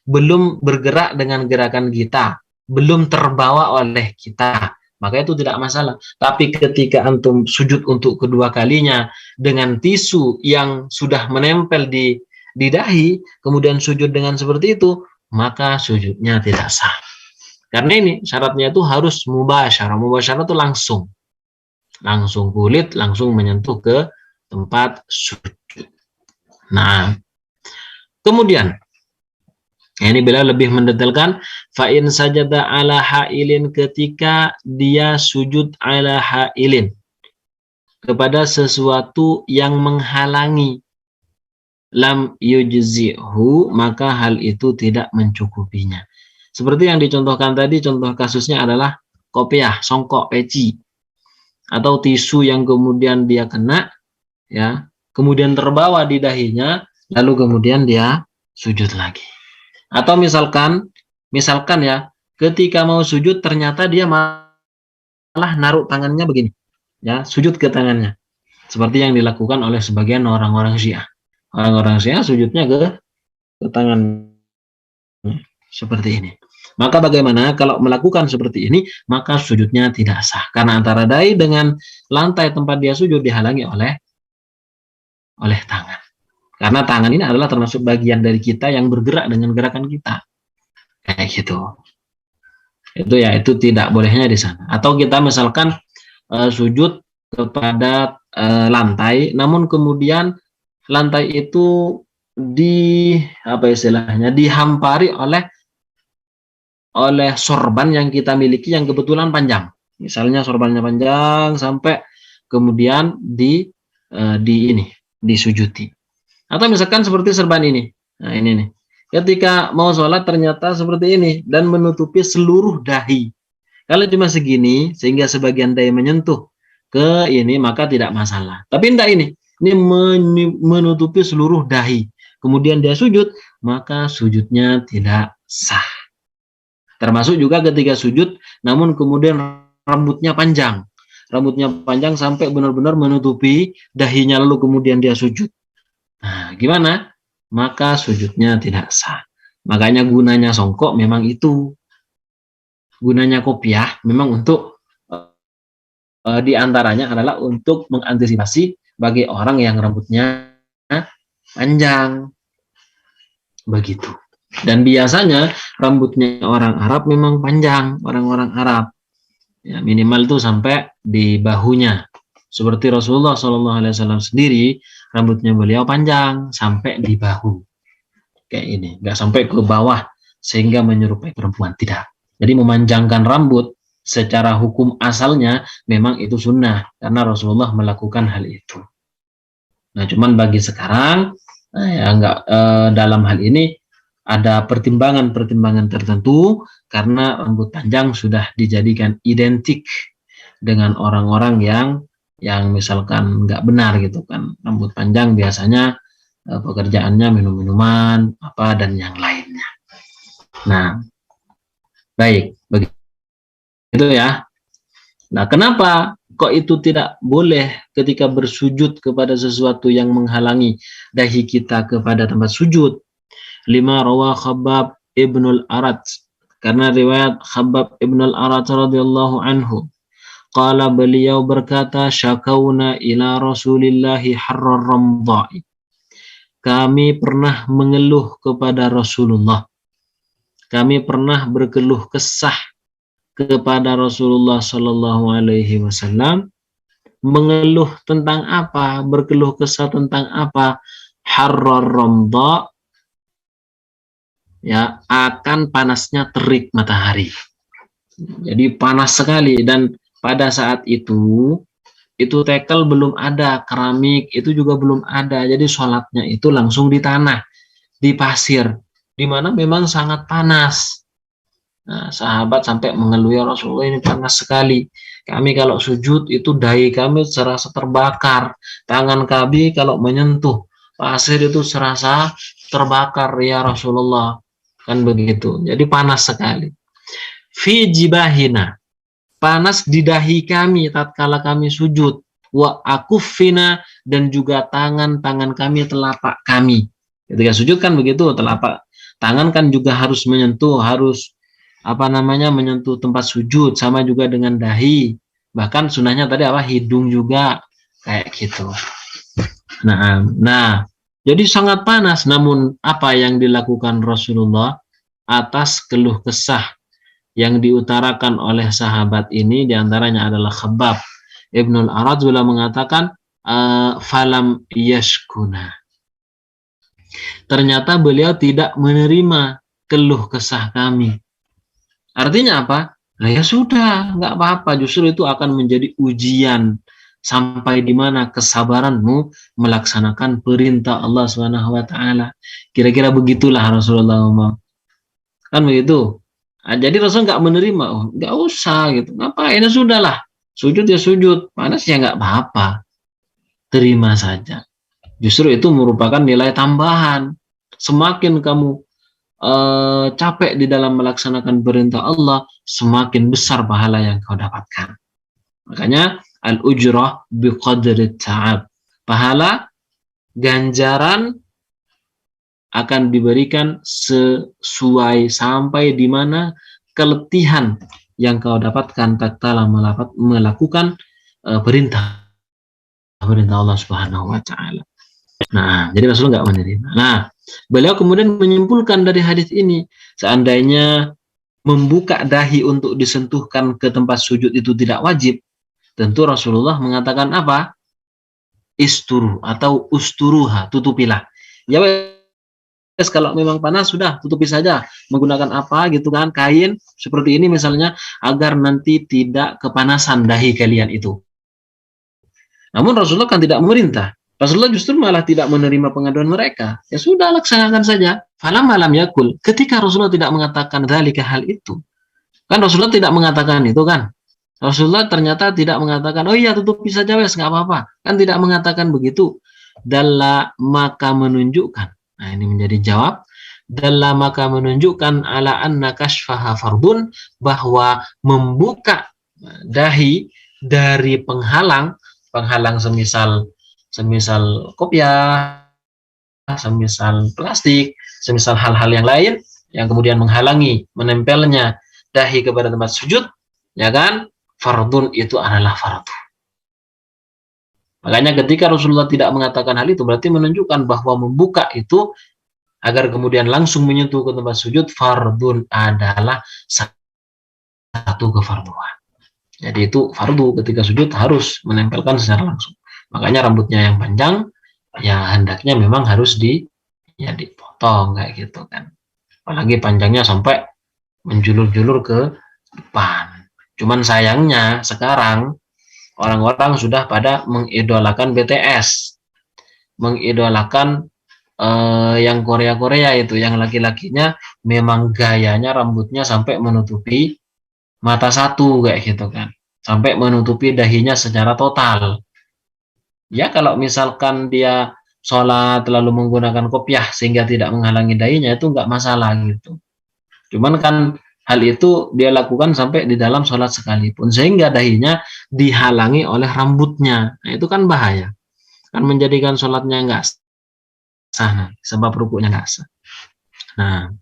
belum bergerak dengan gerakan kita, belum terbawa oleh kita, maka itu tidak masalah. Tapi ketika antum sujud untuk kedua kalinya dengan tisu yang sudah menempel di dahi, kemudian sujud dengan seperti itu, maka sujudnya tidak sah. Karena ini syaratnya itu harus mubasyarah. Mubasyarah itu langsung kulit, langsung menyentuh ke tempat sujud. Nah, kemudian ini bila lebih mendetailkan, fa'in sajada ala ha'ilin, ketika dia sujud ala ha'ilin, kepada sesuatu yang menghalangi, lam yujzi'hu, maka hal itu tidak mencukupinya. Seperti yang dicontohkan tadi, contoh kasusnya adalah kopiah, songkok, peci, atau tisu yang kemudian dia kena, ya, kemudian terbawa di dahinya, lalu kemudian dia sujud lagi. Atau misalkan ya, ketika mau sujud ternyata dia malah naruh tangannya begini, ya, sujud ke tangannya, seperti yang dilakukan oleh sebagian orang-orang Syiah. Orang-orang Syiah sujudnya ke tangan seperti ini. Maka bagaimana kalau melakukan seperti ini, maka sujudnya tidak sah, karena antara dahi dengan lantai tempat dia sujud dihalangi oleh tangan. Karena tangan ini adalah termasuk bagian dari kita yang bergerak dengan gerakan kita, kayak gitu. Itu ya, itu tidak bolehnya di sana. Atau kita misalkan sujud kepada lantai, namun kemudian lantai itu dihampari oleh sorban yang kita miliki yang kebetulan panjang. Misalnya sorbannya panjang sampai kemudian disujuti. Atau misalkan seperti serban ini. Nah, ini nih. Ketika mau sholat ternyata seperti ini dan menutupi seluruh dahi. Kalau cuma segini sehingga sebagian dahi menyentuh ke ini, maka tidak masalah. Tapi enggak, ini menutupi seluruh dahi. Kemudian dia sujud, maka sujudnya tidak sah. Termasuk juga ketika sujud, namun kemudian rambutnya panjang sampai benar-benar menutupi dahinya, lalu kemudian dia sujud. Nah, gimana? Maka sujudnya tidak sah. Makanya gunanya songkok memang itu. Gunanya kopiah memang untuk diantaranya adalah untuk mengantisipasi bagi orang yang rambutnya panjang. Begitu. Dan biasanya rambutnya orang Arab memang panjang, orang-orang Arab. Ya, minimal itu sampai di bahunya. Seperti Rasulullah SAW sendiri, rambutnya beliau panjang sampai di bahu. Kayak ini, nggak sampai ke bawah sehingga menyerupai perempuan, tidak. Jadi memanjangkan rambut secara hukum asalnya memang itu sunnah karena Rasulullah melakukan hal itu. Nah, cuman bagi sekarang ya nggak dalam hal ini ada pertimbangan-pertimbangan tertentu karena rambut panjang sudah dijadikan identik dengan orang-orang yang misalkan nggak benar gitu kan. Rambut panjang biasanya pekerjaannya minum-minuman apa dan yang lainnya. Nah, baik begitu ya. Nah, kenapa kok itu tidak boleh ketika bersujud kepada sesuatu yang menghalangi dahi kita kepada tempat sujud? Lima rawa Khabbab ibnul Arat, karena riwayat Khabbab ibnul Arat radhiyallahu anhu. Qala, beliau berkata, syakauna ila Rasulillahi harrar ramdha'i. Kami pernah mengeluh kepada Rasulullah. Kami pernah berkeluh kesah kepada Rasulullah Shallallahu Alaihi Wasallam. Mengeluh tentang apa? Berkeluh kesah tentang apa? Harrar ramdha, ya, akan panasnya terik matahari. Jadi panas sekali, dan pada saat itu tekel belum ada, keramik itu juga belum ada. Jadi sholatnya itu langsung di tanah, di pasir, di mana memang sangat panas. Nah, sahabat sampai mengeluh, ya Rasulullah ini panas sekali. Kami kalau sujud itu dahi kami serasa terbakar. Tangan kami kalau menyentuh pasir itu serasa terbakar, ya Rasulullah. Kan begitu. Jadi panas sekali. Fi jibahina, panas di dahi kami tatkala kami sujud. Wa akuffina, dan juga tangan-tangan kami, telapak kami. Ketika sujud kan begitu, telapak tangan kan juga harus menyentuh, harus menyentuh tempat sujud, sama juga dengan dahi. Bahkan sunahnya tadi hidung juga kayak gitu. Nah, jadi sangat panas. Namun apa yang dilakukan Rasulullah atas keluh kesah yang diutarakan oleh sahabat ini, diantaranya adalah Khabbab ibnul Arat, beliau mengatakan falam yashkuna. Ternyata beliau tidak menerima keluh kesah kami. Artinya apa? Nah, ya sudah, nggak apa-apa. Justru itu akan menjadi ujian sampai di mana kesabaranmu melaksanakan perintah Allah Subhanahu wa taala. Kira-kira begitulah Rasulullah ngomong. Kan begitu. Nah, jadi Rasul nggak menerima, nggak usah gitu. Ngapain? Ya sudahlah. Sujud ya sujud, panas ya nggak apa-apa. Terima saja. Justru itu merupakan nilai tambahan. Semakin kamu capek di dalam melaksanakan perintah Allah, semakin besar pahala yang kau dapatkan. Makanya al-ujrah biqadri ta'ab. Pahala, ganjaran akan diberikan sesuai sampai di mana keletihan yang kau dapatkan tatkala melakukan perintah Allah Subhanahu wa taala. Nah, jadi Rasulullah nggak menerima. Nah, beliau kemudian menyimpulkan dari hadis ini, seandainya membuka dahi untuk disentuhkan ke tempat sujud itu tidak wajib, tentu Rasulullah mengatakan apa? Isturu atau usturuha, tutupilah. Ya wes, kalau memang panas sudah tutupi saja, menggunakan apa gitu kan, kain seperti ini misalnya, agar nanti tidak kepanasan dahi kalian itu. Namun Rasulullah kan tidak memerintah. Rasulullah justru malah tidak menerima pengaduan mereka. Ya sudah, laksanakan saja. Falam malam yakul. Ketika Rasulullah tidak mengatakan dzalika, hal itu. Kan Rasulullah tidak mengatakan itu kan. Rasulullah ternyata tidak mengatakan, oh iya tutupi saja wes, nggak apa-apa. Kan tidak mengatakan begitu. Dalla, maka menunjukkan. Nah, ini menjadi jawab. Dalla, maka menunjukkan ala anna kashfaha fardun, bahwa membuka dahi dari penghalang semisal kopiah, semisal plastik, semisal hal-hal yang lain yang kemudian menghalangi menempelnya dahi kepada tempat sujud, ya kan? Fardun, itu adalah fardu. Makanya ketika Rasulullah tidak mengatakan hal itu, berarti menunjukkan bahwa membuka itu agar kemudian langsung menyentuh ke tempat sujud, fardun adalah satu kefarduan. Jadi itu fardu, ketika sujud harus menempelkan secara langsung. Makanya rambutnya yang panjang ya hendaknya memang harus dipotong kayak gitu kan. Apalagi panjangnya sampai menjulur-julur ke depan. Cuman sayangnya sekarang orang-orang sudah pada mengidolakan BTS, mengidolakan yang Korea-Korea itu, yang laki-lakinya memang gayanya rambutnya sampai menutupi mata satu kayak gitu kan, sampai menutupi dahinya secara total. Ya kalau misalkan dia sholat lalu menggunakan kopiah sehingga tidak menghalangi dahinya, itu nggak masalah gitu. Cuman kan hal itu dia lakukan sampai di dalam sholat sekalipun, sehingga dahinya dihalangi oleh rambutnya. Nah, itu kan bahaya, kan menjadikan sholatnya nggak sah, sebab rukuknya nggak sah. Nah,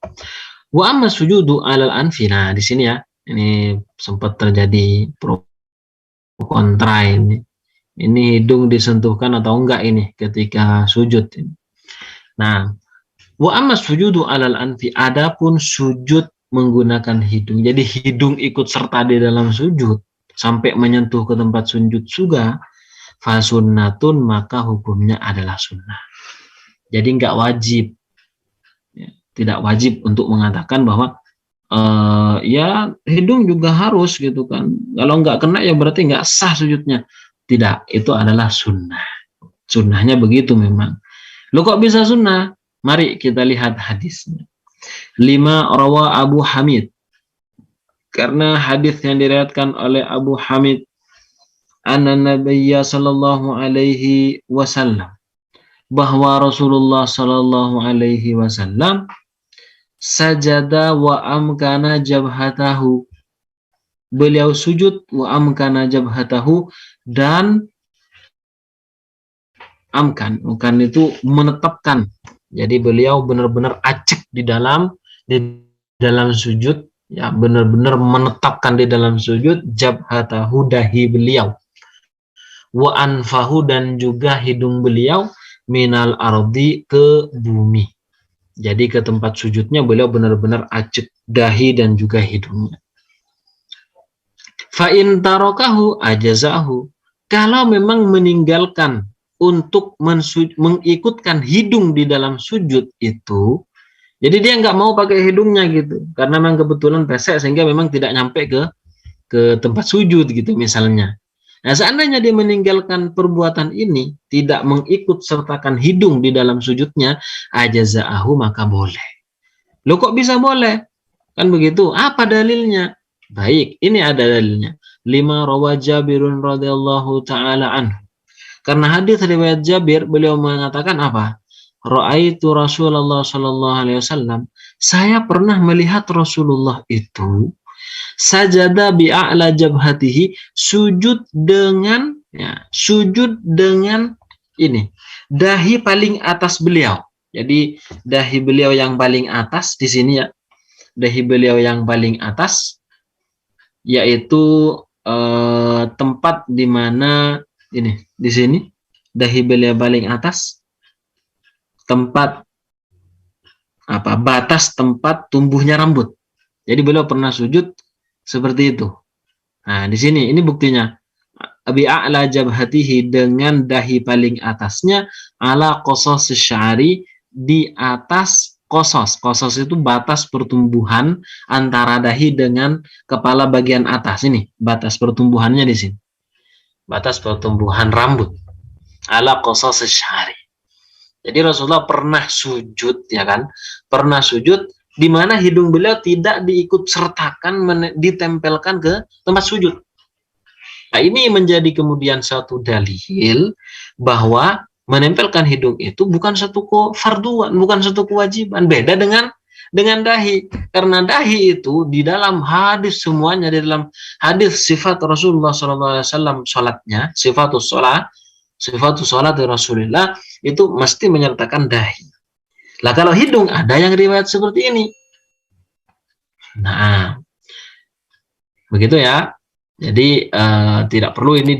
wa amma sujudu alal anfi. Nah, di sini ya, ini sempat terjadi pro kontra ini. Ini hidung disentuhkan atau enggak ini ketika sujud. Nah, wa amma sujudu alal anfi, adapun sujud menggunakan hidung. Jadi hidung ikut serta di dalam sujud sampai menyentuh ke tempat sujud juga, fasunnatun, maka hukumnya adalah sunnah. Jadi enggak wajib, ya, tidak wajib untuk mengatakan bahwa ya hidung juga harus gitu kan. Kalau enggak kena ya berarti enggak sah sujudnya. Tidak, itu adalah sunnah. Sunnahnya begitu memang. Loh kok bisa sunnah? Mari kita lihat hadisnya. 5 rawa Abu Hamid. Karena hadis yang diriwayatkan oleh Abu Hamid, anna Nabiyya sallallahu alaihi wasallam, bahwa Rasulullah sallallahu alaihi wasallam sajada wa amkana jabhatahu. Beliau sujud wa amkana jabhatahu, dan amkan itu menetapkan. Jadi beliau benar-benar acik di dalam sujud, ya, benar-benar menetapkan di dalam sujud jabhatahu, dahi beliau, wa anfahu, dan juga hidung beliau, minal ardi, ke bumi. Jadi ke tempat sujudnya beliau benar-benar acik dahi dan juga hidungnya. Fa in tarakahu ajazahu. Kalau memang meninggalkan untuk mengikutkan hidung di dalam sujud itu, jadi dia nggak mau pakai hidungnya gitu, karena memang kebetulan pesek sehingga memang tidak nyampe ke tempat sujud gitu misalnya. Nah, seandainya dia meninggalkan perbuatan ini, tidak mengikut sertakan hidung di dalam sujudnya, ajaza'ahu, maka boleh. Loh kok bisa boleh? Kan begitu. Apa dalilnya? Baik, ini ada dalilnya. 5 rawa Jabirun radhiyallahu taala anhu. Karena hadis riwayat Jabir, beliau mengatakan apa? Ra'aitu Rasulullah sallallahu alaihi wasallam. Saya pernah melihat Rasulullah itu sajada bi'a'la jabhatihi, sujud dengan ini, dahi paling atas beliau. Jadi dahi beliau yang paling atas di sini ya. Dahi beliau yang paling atas yaitu tempat di mana ini, di sini dahi beliau paling atas, tempat batas tempat tumbuhnya rambut. Jadi beliau pernah sujud seperti itu. Nah, di sini ini buktinya. Bi'a'la jabhatihi, dengan dahi paling atasnya, ala qasas sya'ri, di atas qasas. Qasas itu batas pertumbuhan antara dahi dengan kepala bagian atas. Ini batas pertumbuhannya di sini. Batas pertumbuhan rambut. Ala qasas sya'ri. Jadi Rasulullah pernah sujud, ya kan? Pernah sujud di mana hidung beliau tidak diikut sertakan, ditempelkan ke tempat sujud. Nah, ini menjadi kemudian satu dalil bahwa menempelkan hidung itu bukan satu farduan, bukan satu kewajiban. Beda dengan dahi. Karena dahi itu di dalam hadis semuanya, di dalam hadis sifat Rasulullah SAW sholatnya, sifatus sholat Rasulullah itu mesti menyertakan dahi. Lah kalau hidung ada yang riwayat seperti ini. Nah, begitu ya. Jadi tidak perlu ini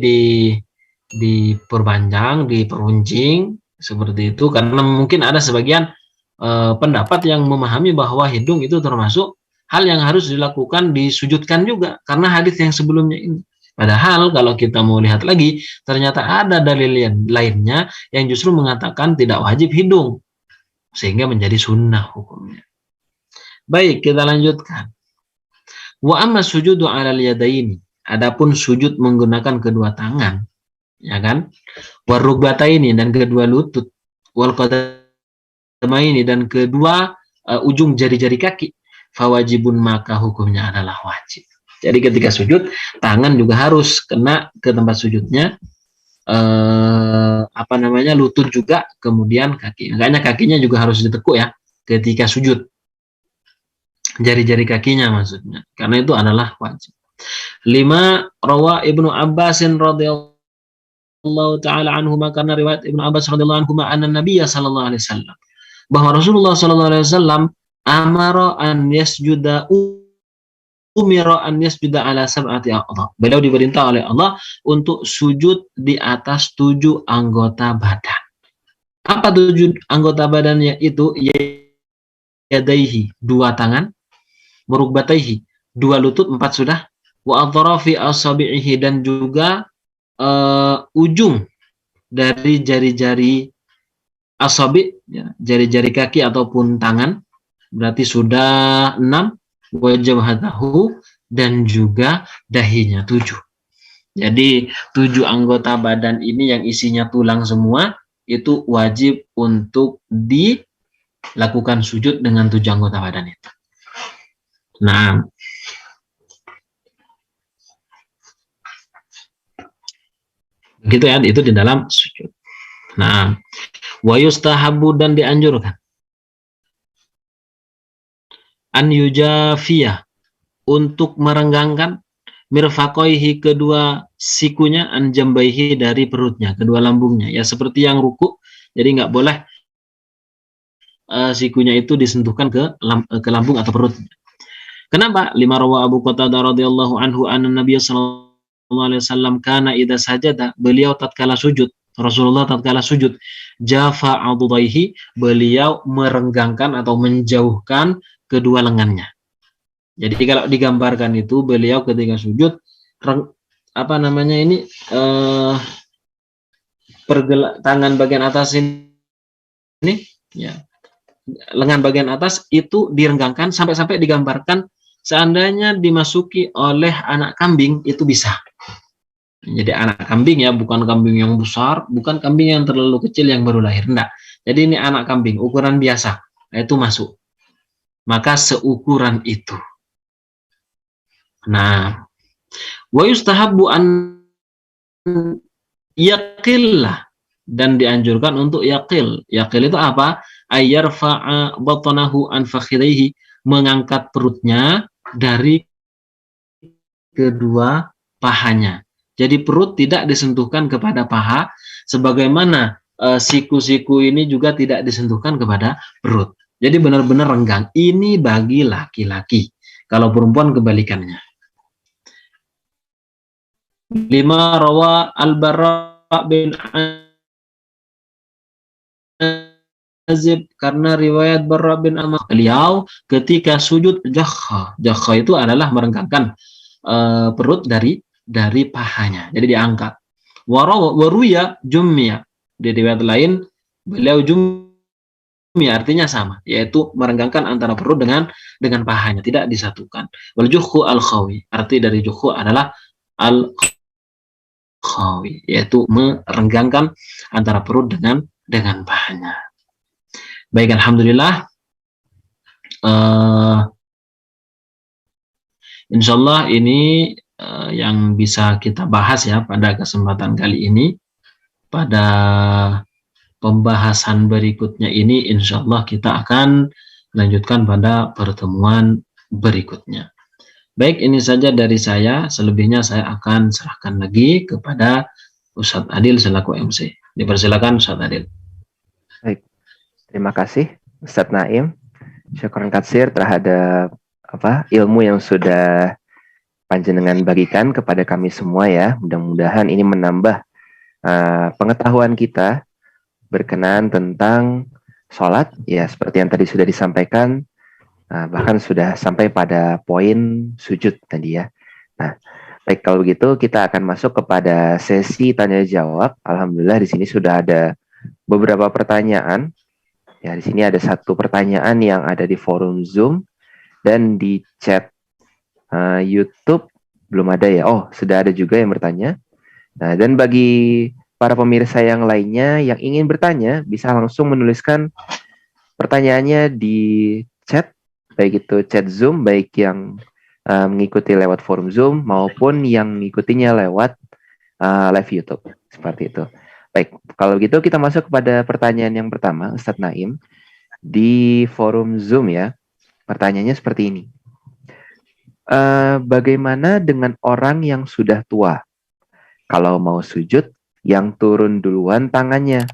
diperpanjang, diperuncing seperti itu, karena mungkin ada sebagian pendapat yang memahami bahwa hidung itu termasuk hal yang harus dilakukan, disujudkan juga karena hadis yang sebelumnya ini. Padahal kalau kita mau lihat lagi, ternyata ada dalil lainnya yang justru mengatakan tidak wajib hidung, sehingga menjadi sunnah hukumnya. Baik, kita lanjutkan. Wa amma sujudu 'alal yadaini. Adapun sujud menggunakan kedua tangan, ya kan? Warukbataini dan kedua lutut, wal qadamaini dan kedua ujung jari-jari kaki, fawajibun maka hukumnya adalah wajib. Jadi ketika sujud, tangan juga harus kena ke tempat sujudnya, lutut juga, kemudian kaki. Makanya kakinya juga harus ditekuk ya ketika sujud. Jari-jari kakinya maksudnya. Karena itu adalah wajib. 5. Rawa Ibnu Abbasin radhiyallahu taala anhuma, karena riwayat Ibnu Abbas radhiyallahu anhuma anna Nabiyya sallallahu alaihi wasallam, bahwa Rasulullah sallallahu alaihi wasallam umira an yasjuda ala sab'ati a'dha. Beliau diperintah oleh Allah untuk sujud di atas 7 anggota badan. Apa 7 anggota badannya itu? Yadaihi, 2 tangan, warukbataihi, 2 lutut, 4 sudah, wa atrafi asabi'ihi dan juga ujung dari jari-jari asabi, ya, jari-jari kaki ataupun tangan, berarti sudah 6, wajhatahu dan juga dahinya 7. Jadi 7 anggota badan ini yang isinya tulang semua itu wajib untuk dilakukan sujud dengan 7 anggota badan itu. Nah, begitu ya, itu di dalam sujud. Nah, wa yustahabu dan dianjurkan an yujafiyah untuk merenggangkan mirfaqaihi kedua sikunya, an jambaihi dari perutnya, kedua lambungnya, ya seperti yang ruku. Jadi nggak boleh sikunya itu disentuhkan ke lambung atau perutnya. Kenapa? 5. Rawa Abu Qatadah radhiyallahu anhu anna Nabiy sallallahu alaihi wasallam kana idza sajada, beliau tatkala sujud, Rasulullah tatkala sujud, jafa adudaihi, beliau merenggangkan atau menjauhkan kedua lengannya. Jadi kalau digambarkan itu beliau ketika sujud tangan bagian atas ini ya, lengan bagian atas itu direnggangkan sampai digambarkan seandainya dimasuki oleh anak kambing itu bisa. Jadi anak kambing ya, bukan kambing yang besar, bukan kambing yang terlalu kecil yang baru lahir, enggak. Jadi ini anak kambing ukuran biasa, itu masuk. Maka seukuran itu. Nah, wa yustahabbu an yaqillah, dan dianjurkan untuk yaqil. Yaqil itu apa? Ayyarfa'a batnahu an fakhidaihi, mengangkat perutnya dari kedua pahanya. Jadi perut tidak disentuhkan kepada paha, sebagaimana siku-siku ini juga tidak disentuhkan kepada perut. Jadi benar-benar renggang. Ini bagi laki-laki. Kalau perempuan kebalikannya. 5. Rawa Al-Barra bin Azib, karena riwayat Barra bin Amr, beliau ketika sujud jakha itu adalah merenggangkan perut dari pahanya, jadi diangkat. Waruya jummiya, di riwayat lain beliau jummiya, artinya sama, yaitu merenggangkan antara perut dengan pahanya, tidak disatukan. Wal jukhu al-khawi, arti dari jukhu adalah al-khawi, yaitu merenggangkan antara perut dengan pahanya. Baik, alhamdulillah. Insyaallah ini yang bisa kita bahas ya pada kesempatan kali ini. Pada pembahasan berikutnya ini insyaallah kita akan lanjutkan pada pertemuan berikutnya. Baik, ini saja dari saya. Selebihnya saya akan serahkan lagi kepada Ustadz Adil selaku MC. Dipersilakan Ustadz Adil. Baik. Terima kasih Ustadz Naim. Syukran katsir terhadap ilmu yang sudah panjenengan bagikan kepada kami semua ya. Mudah-mudahan ini menambah pengetahuan kita berkenaan tentang sholat ya, seperti yang tadi sudah disampaikan, bahkan sudah sampai pada poin sujud tadi ya. Nah, Baik, kalau begitu kita akan masuk kepada sesi tanya jawab. Alhamdulillah di sini sudah ada beberapa pertanyaan. Ya, di sini ada satu pertanyaan yang ada di forum Zoom dan di chat YouTube belum ada ya. Oh, sudah ada juga yang bertanya. Nah, dan bagi para pemirsa yang lainnya yang ingin bertanya bisa langsung menuliskan pertanyaannya di chat, baik itu chat Zoom, baik yang mengikuti lewat forum Zoom maupun yang mengikutinya lewat live YouTube. Seperti itu. Baik, kalau gitu kita masuk kepada pertanyaan yang pertama, Ustadz Naim. Di forum Zoom ya, pertanyaannya seperti ini. Bagaimana dengan orang yang sudah tua? Kalau mau sujud, yang turun duluan tangannya.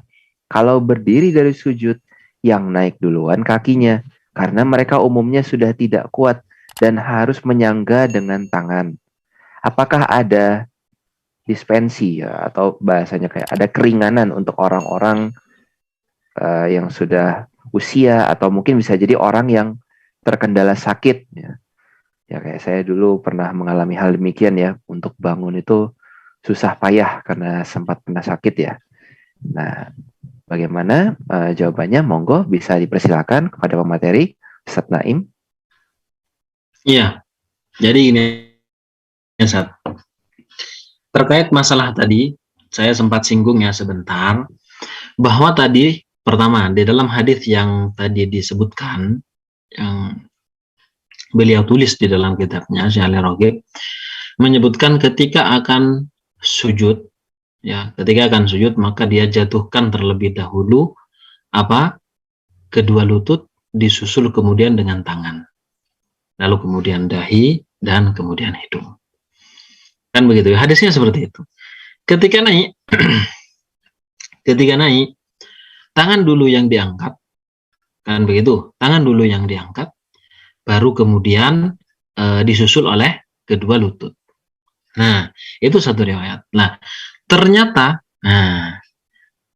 Kalau berdiri dari sujud, yang naik duluan kakinya. Karena mereka umumnya sudah tidak kuat dan harus menyangga dengan tangan. Apakah ada dispensi ya, atau bahasanya kayak ada keringanan untuk orang-orang yang sudah usia atau mungkin bisa jadi orang yang terkendala sakit ya. Ya kayak saya dulu pernah mengalami hal demikian ya, untuk bangun itu susah payah karena sempat pernah sakit ya. Nah, bagaimana jawabannya? Monggo bisa dipersilakan kepada pemateri Ustadz Naim. Iya, jadi ini Ustaz. Terkait masalah tadi, saya sempat singgung ya sebentar, bahwa tadi pertama di dalam hadis yang tadi disebutkan, yang beliau tulis di dalam kitabnya Syekh Al-Raghib, menyebutkan ketika akan sujud, ya, ketika akan sujud maka dia jatuhkan terlebih dahulu kedua lutut, disusul kemudian dengan tangan, lalu kemudian dahi dan kemudian hidung. Kan begitu, hadisnya seperti itu. Ketika naik tangan dulu yang diangkat, kan begitu, tangan dulu yang diangkat, baru kemudian disusul oleh kedua lutut. Nah, itu satu riwayat. Nah, ternyata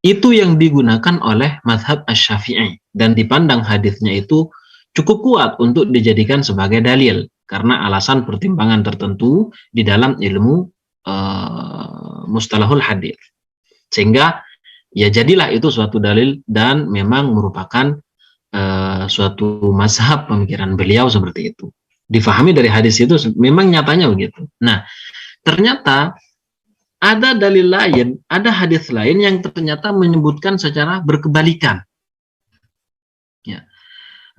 itu yang digunakan oleh mazhab Asy-Syafi'i dan dipandang hadisnya itu cukup kuat untuk dijadikan sebagai dalil karena alasan pertimbangan tertentu di dalam ilmu mustalahul hadis. Sehingga ya jadilah itu suatu dalil dan memang merupakan suatu mazhab pemikiran beliau seperti itu. Difahami dari hadis itu memang nyatanya begitu. Nah, ternyata ada dalil lain, ada hadis lain yang ternyata menyebutkan secara berkebalikan. Ya,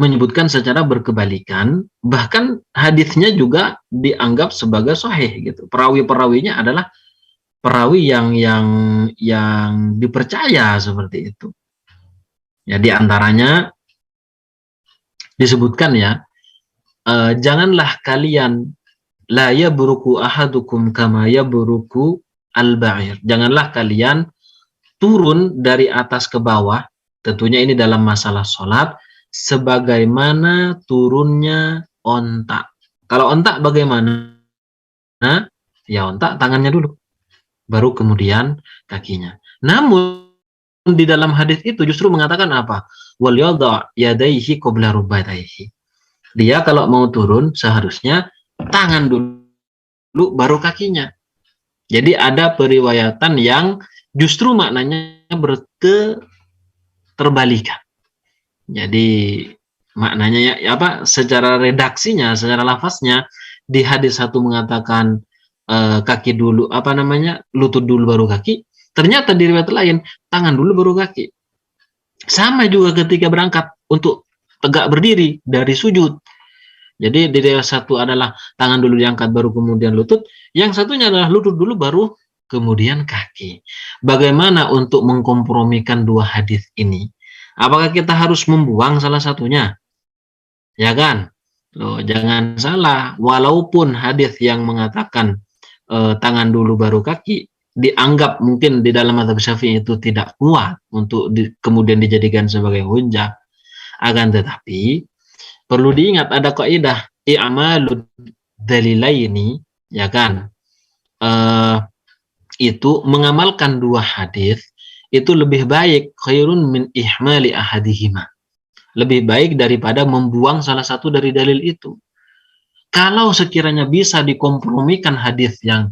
menyebutkan secara berkebalikan, bahkan hadisnya juga dianggap sebagai sahih gitu. Perawi-perawinya adalah perawi yang dipercaya seperti itu. Ya, di antaranya disebutkan ya, janganlah kalian la yabruku ahadukum kama yabruku al-ba'ir. Janganlah kalian turun dari atas ke bawah, tentunya ini dalam masalah sholat, sebagaimana turunnya onta. Kalau onta bagaimana? Nah, ya onta tangannya dulu, baru kemudian kakinya. Namun di dalam hadis itu justru mengatakan apa? Wal yadha yadayhi qabla rubatayhi. Dia kalau mau turun seharusnya tangan dulu baru kakinya. Jadi ada periwayatan yang justru maknanya terbalikan. Jadi maknanya ya secara redaksinya, secara lafaznya di hadis satu mengatakan kaki dulu lutut dulu baru kaki. Ternyata di riwayat lain tangan dulu baru kaki. Sama juga ketika berangkat untuk tegak berdiri dari sujud. Jadi di riwayat satu adalah tangan dulu diangkat baru kemudian lutut, yang satunya adalah lutut dulu baru kemudian kaki. Bagaimana untuk mengkompromikan dua hadis ini? Apakah kita harus membuang salah satunya? Ya kan? Loh, jangan salah, walaupun hadis yang mengatakan tangan dulu baru kaki dianggap mungkin di dalam mazhab Syafi'i itu tidak kuat untuk kemudian dijadikan sebagai hujjah, akan tetapi perlu diingat ada kaidah i'malud dalilaini, ya kan? Itu mengamalkan dua hadis itu lebih baik, khairun min ihmali ahadihima. Lebih baik daripada membuang salah satu dari dalil itu. Kalau sekiranya bisa dikompromikan hadis yang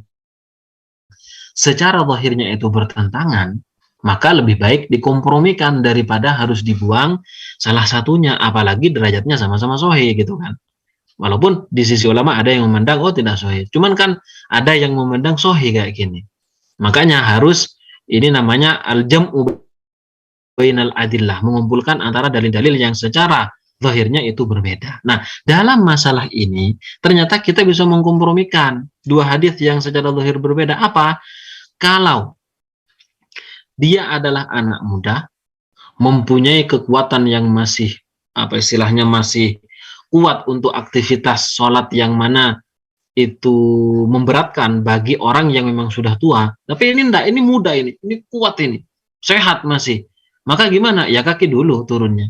secara zahirnya itu bertentangan, maka lebih baik dikompromikan daripada harus dibuang salah satunya, apalagi derajatnya sama-sama sahih gitu kan. Walaupun di sisi ulama ada yang memandang oh tidak sahih, cuman kan ada yang memandang sahih kayak gini. Makanya harus ini namanya al-jam'u bainal adillah, mengumpulkan antara dalil-dalil yang secara zahirnya itu berbeda. Nah, dalam masalah ini ternyata kita bisa mengkompromikan dua hadis yang secara zahir berbeda. Apa? Kalau dia adalah anak muda, mempunyai kekuatan yang masih apa istilahnya masih kuat untuk aktivitas sholat yang mana itu memberatkan bagi orang yang memang sudah tua. Tapi ini enggak, ini muda ini kuat ini, sehat masih. Maka gimana? Ya kaki dulu turunnya.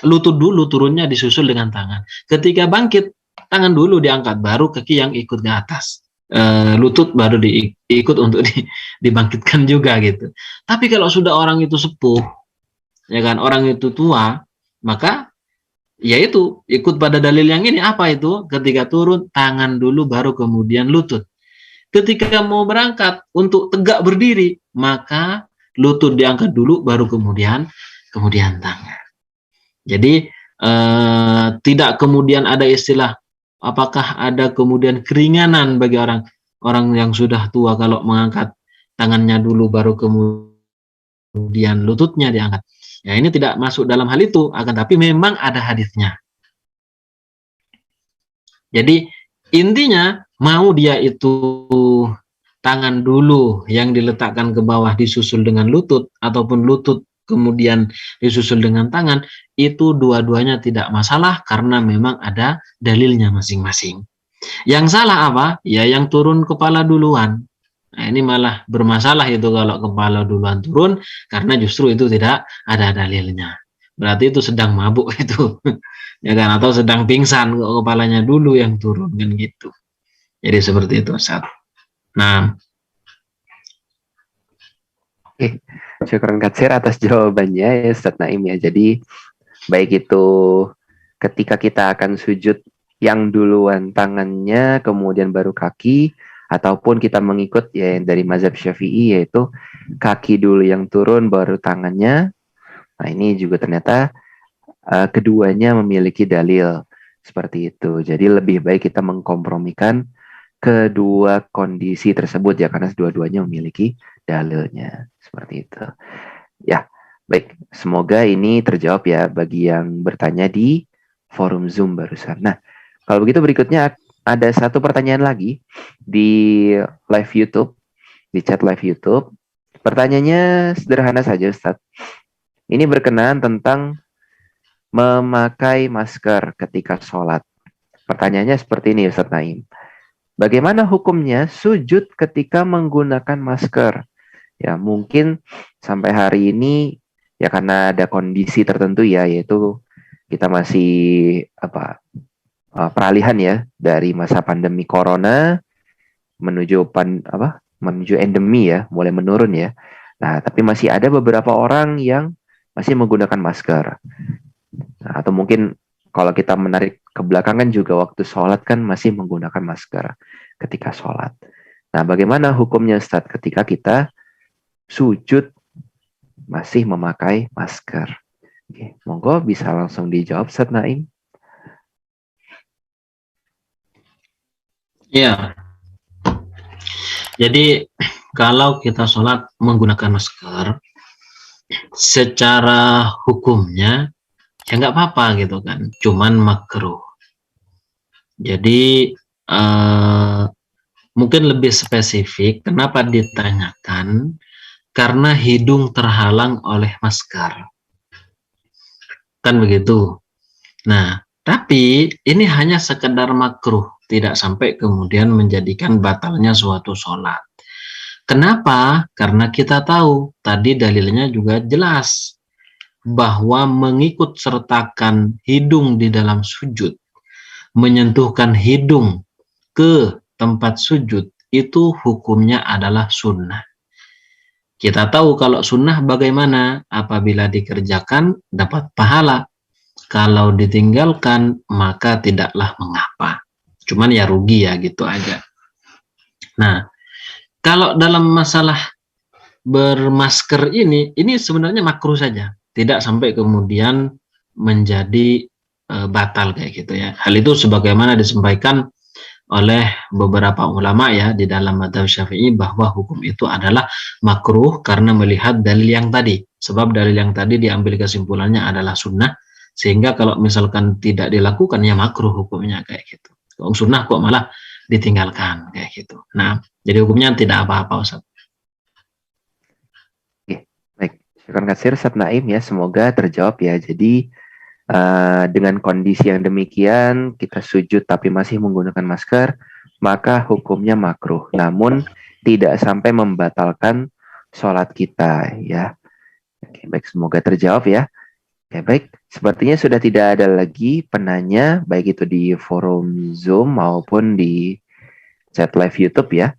Lutut dulu turunnya disusul dengan tangan. Ketika bangkit, tangan dulu diangkat, baru kaki yang ikut ke atas. Lutut baru diikut untuk dibangkitkan juga gitu. Tapi kalau sudah orang itu sepuh, ya kan, orang itu tua, maka yaitu ikut pada dalil yang ini. Apa itu? Ketika turun, tangan dulu baru kemudian lutut. Ketika mau berangkat untuk tegak berdiri, maka lutut diangkat dulu baru kemudian tangan. Jadi tidak kemudian ada istilah apakah ada kemudian keringanan bagi orang yang sudah tua kalau mengangkat tangannya dulu baru kemudian lututnya diangkat. Ya, ini tidak masuk dalam hal itu, akan tapi memang ada hadisnya. Jadi intinya mau dia itu tangan dulu yang diletakkan ke bawah disusul dengan lutut, ataupun lutut kemudian disusul dengan tangan, itu dua-duanya tidak masalah karena memang ada dalilnya masing-masing. Yang salah apa? Ya yang turun kepala duluan. Nah, ini malah bermasalah itu kalau kepala duluan turun, karena justru itu tidak ada dalilnya. Berarti itu sedang mabuk itu, ya kan? Atau sedang pingsan, kepalanya dulu yang turun kan gitu. Jadi seperti itu, Ustaz. Nah, oke, syukran katsir atas jawabannya ya Ustaz Naim ya. Jadi baik itu ketika kita akan sujud, yang duluan tangannya kemudian baru kaki, ataupun kita mengikut ya dari mazhab Syafi'i yaitu kaki dulu yang turun baru tangannya. Nah, ini juga ternyata keduanya memiliki dalil seperti itu. Jadi lebih baik kita mengkompromikan kedua kondisi tersebut ya, karena dua-duanya memiliki dalilnya seperti itu. Ya, baik. Semoga ini terjawab ya bagi yang bertanya di forum Zoom barusan. Nah, kalau begitu berikutnya ada satu pertanyaan lagi di live YouTube, di chat live YouTube. Pertanyaannya sederhana saja, Ustaz. Ini berkenaan tentang memakai masker ketika sholat. Pertanyaannya seperti ini, Ustaz Naim. Bagaimana hukumnya sujud ketika menggunakan masker? Ya, mungkin sampai hari ini ya karena ada kondisi tertentu ya, yaitu kita masih peralihan ya dari masa pandemi corona menuju endemi ya, mulai menurun ya. Nah, tapi masih ada beberapa orang yang masih menggunakan masker. Nah, atau mungkin kalau kita menarik ke belakangan juga waktu sholat kan masih menggunakan masker ketika sholat. Nah, bagaimana hukumnya Ustaz ketika kita sujud masih memakai masker? Oke, monggo bisa langsung dijawab Ustaz Naim. ya. Jadi kalau kita sholat menggunakan masker, secara hukumnya ya nggak apa-apa gitu kan, cuman makruh. Jadi mungkin lebih spesifik kenapa ditanyakan, karena hidung terhalang oleh masker kan begitu. Nah, tapi ini hanya sekedar makruh, tidak sampai kemudian menjadikan batalnya suatu sholat. Kenapa? Karena kita tahu tadi dalilnya juga jelas bahwa mengikut sertakan hidung di dalam sujud, menyentuhkan hidung ke tempat sujud, itu hukumnya adalah sunnah. Kita tahu kalau sunnah bagaimana? Apabila dikerjakan dapat pahala. Kalau ditinggalkan maka tidaklah mengapa. Cuman ya rugi ya gitu aja. Nah, kalau dalam masalah bermasker ini sebenarnya makruh saja. Tidak sampai kemudian menjadi batal kayak gitu ya. Hal itu sebagaimana disampaikan oleh beberapa ulama ya di dalam mazhab Syafi'i bahwa hukum itu adalah makruh karena melihat dalil yang tadi. Sebab dalil yang tadi diambil kesimpulannya adalah sunnah, sehingga kalau misalkan tidak dilakukan ya makruh hukumnya kayak gitu. Kalau sunnah kok malah ditinggalkan kayak gitu. Nah, jadi hukumnya tidak apa-apa Ustaz. Oke, baik. Syukran kasir Ustaz Naim ya, semoga terjawab ya. Jadi dengan kondisi yang demikian kita sujud tapi masih menggunakan masker, maka hukumnya makruh. Namun tidak sampai membatalkan sholat kita ya. Oke, baik, semoga terjawab ya. Oke, baik. Sepertinya sudah tidak ada lagi penanya, baik itu di forum Zoom maupun di chat live YouTube ya.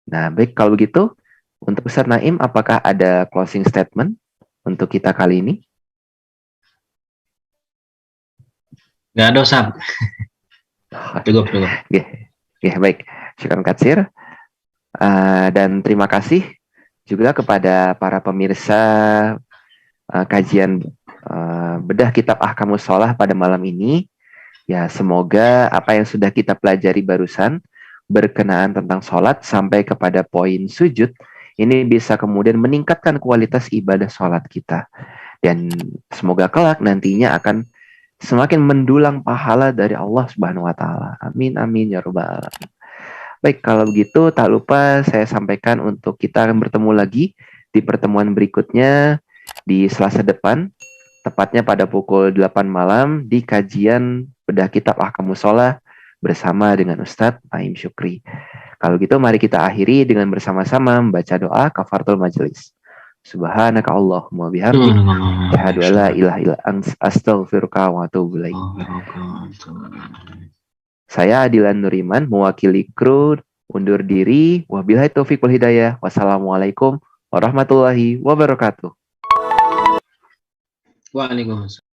Nah, baik, kalau begitu, untuk Ustaz Naim, apakah ada closing statement untuk kita kali ini? Nggak ada Ustaz. Cukup. Oke, baik. Syukran katsir. Dan terima kasih juga kepada para pemirsa kajian bedah kitab Ahkamus Shalah pada malam ini. Ya, semoga apa yang sudah kita pelajari barusan berkenaan tentang sholat sampai kepada poin sujud, ini bisa kemudian meningkatkan kualitas ibadah sholat kita. Dan semoga kelak nantinya akan semakin mendulang pahala dari Allah Subhanahu wa taala. Amin amin ya rabbal alamin. Baik, kalau begitu tak lupa saya sampaikan untuk kita akan bertemu lagi di pertemuan berikutnya di Selasa depan, tepatnya pada pukul 8 malam di kajian bedah kitab Ahkamus Shalah bersama dengan Ustadz Naim Syukri. Kalau gitu mari kita akhiri dengan bersama-sama membaca doa kafaratul majelis. Subhanaka Allahumma bihamdik, asyhadu an la ilaha illa anta, astaghfiruka wa atubu ilaik. Saya Adilan Nuriman mewakili kru undur diri. Wabillahi taufiq wal hidayah. Wassalamualaikum warahmatullahi wabarakatuh. Waalaikumsalam.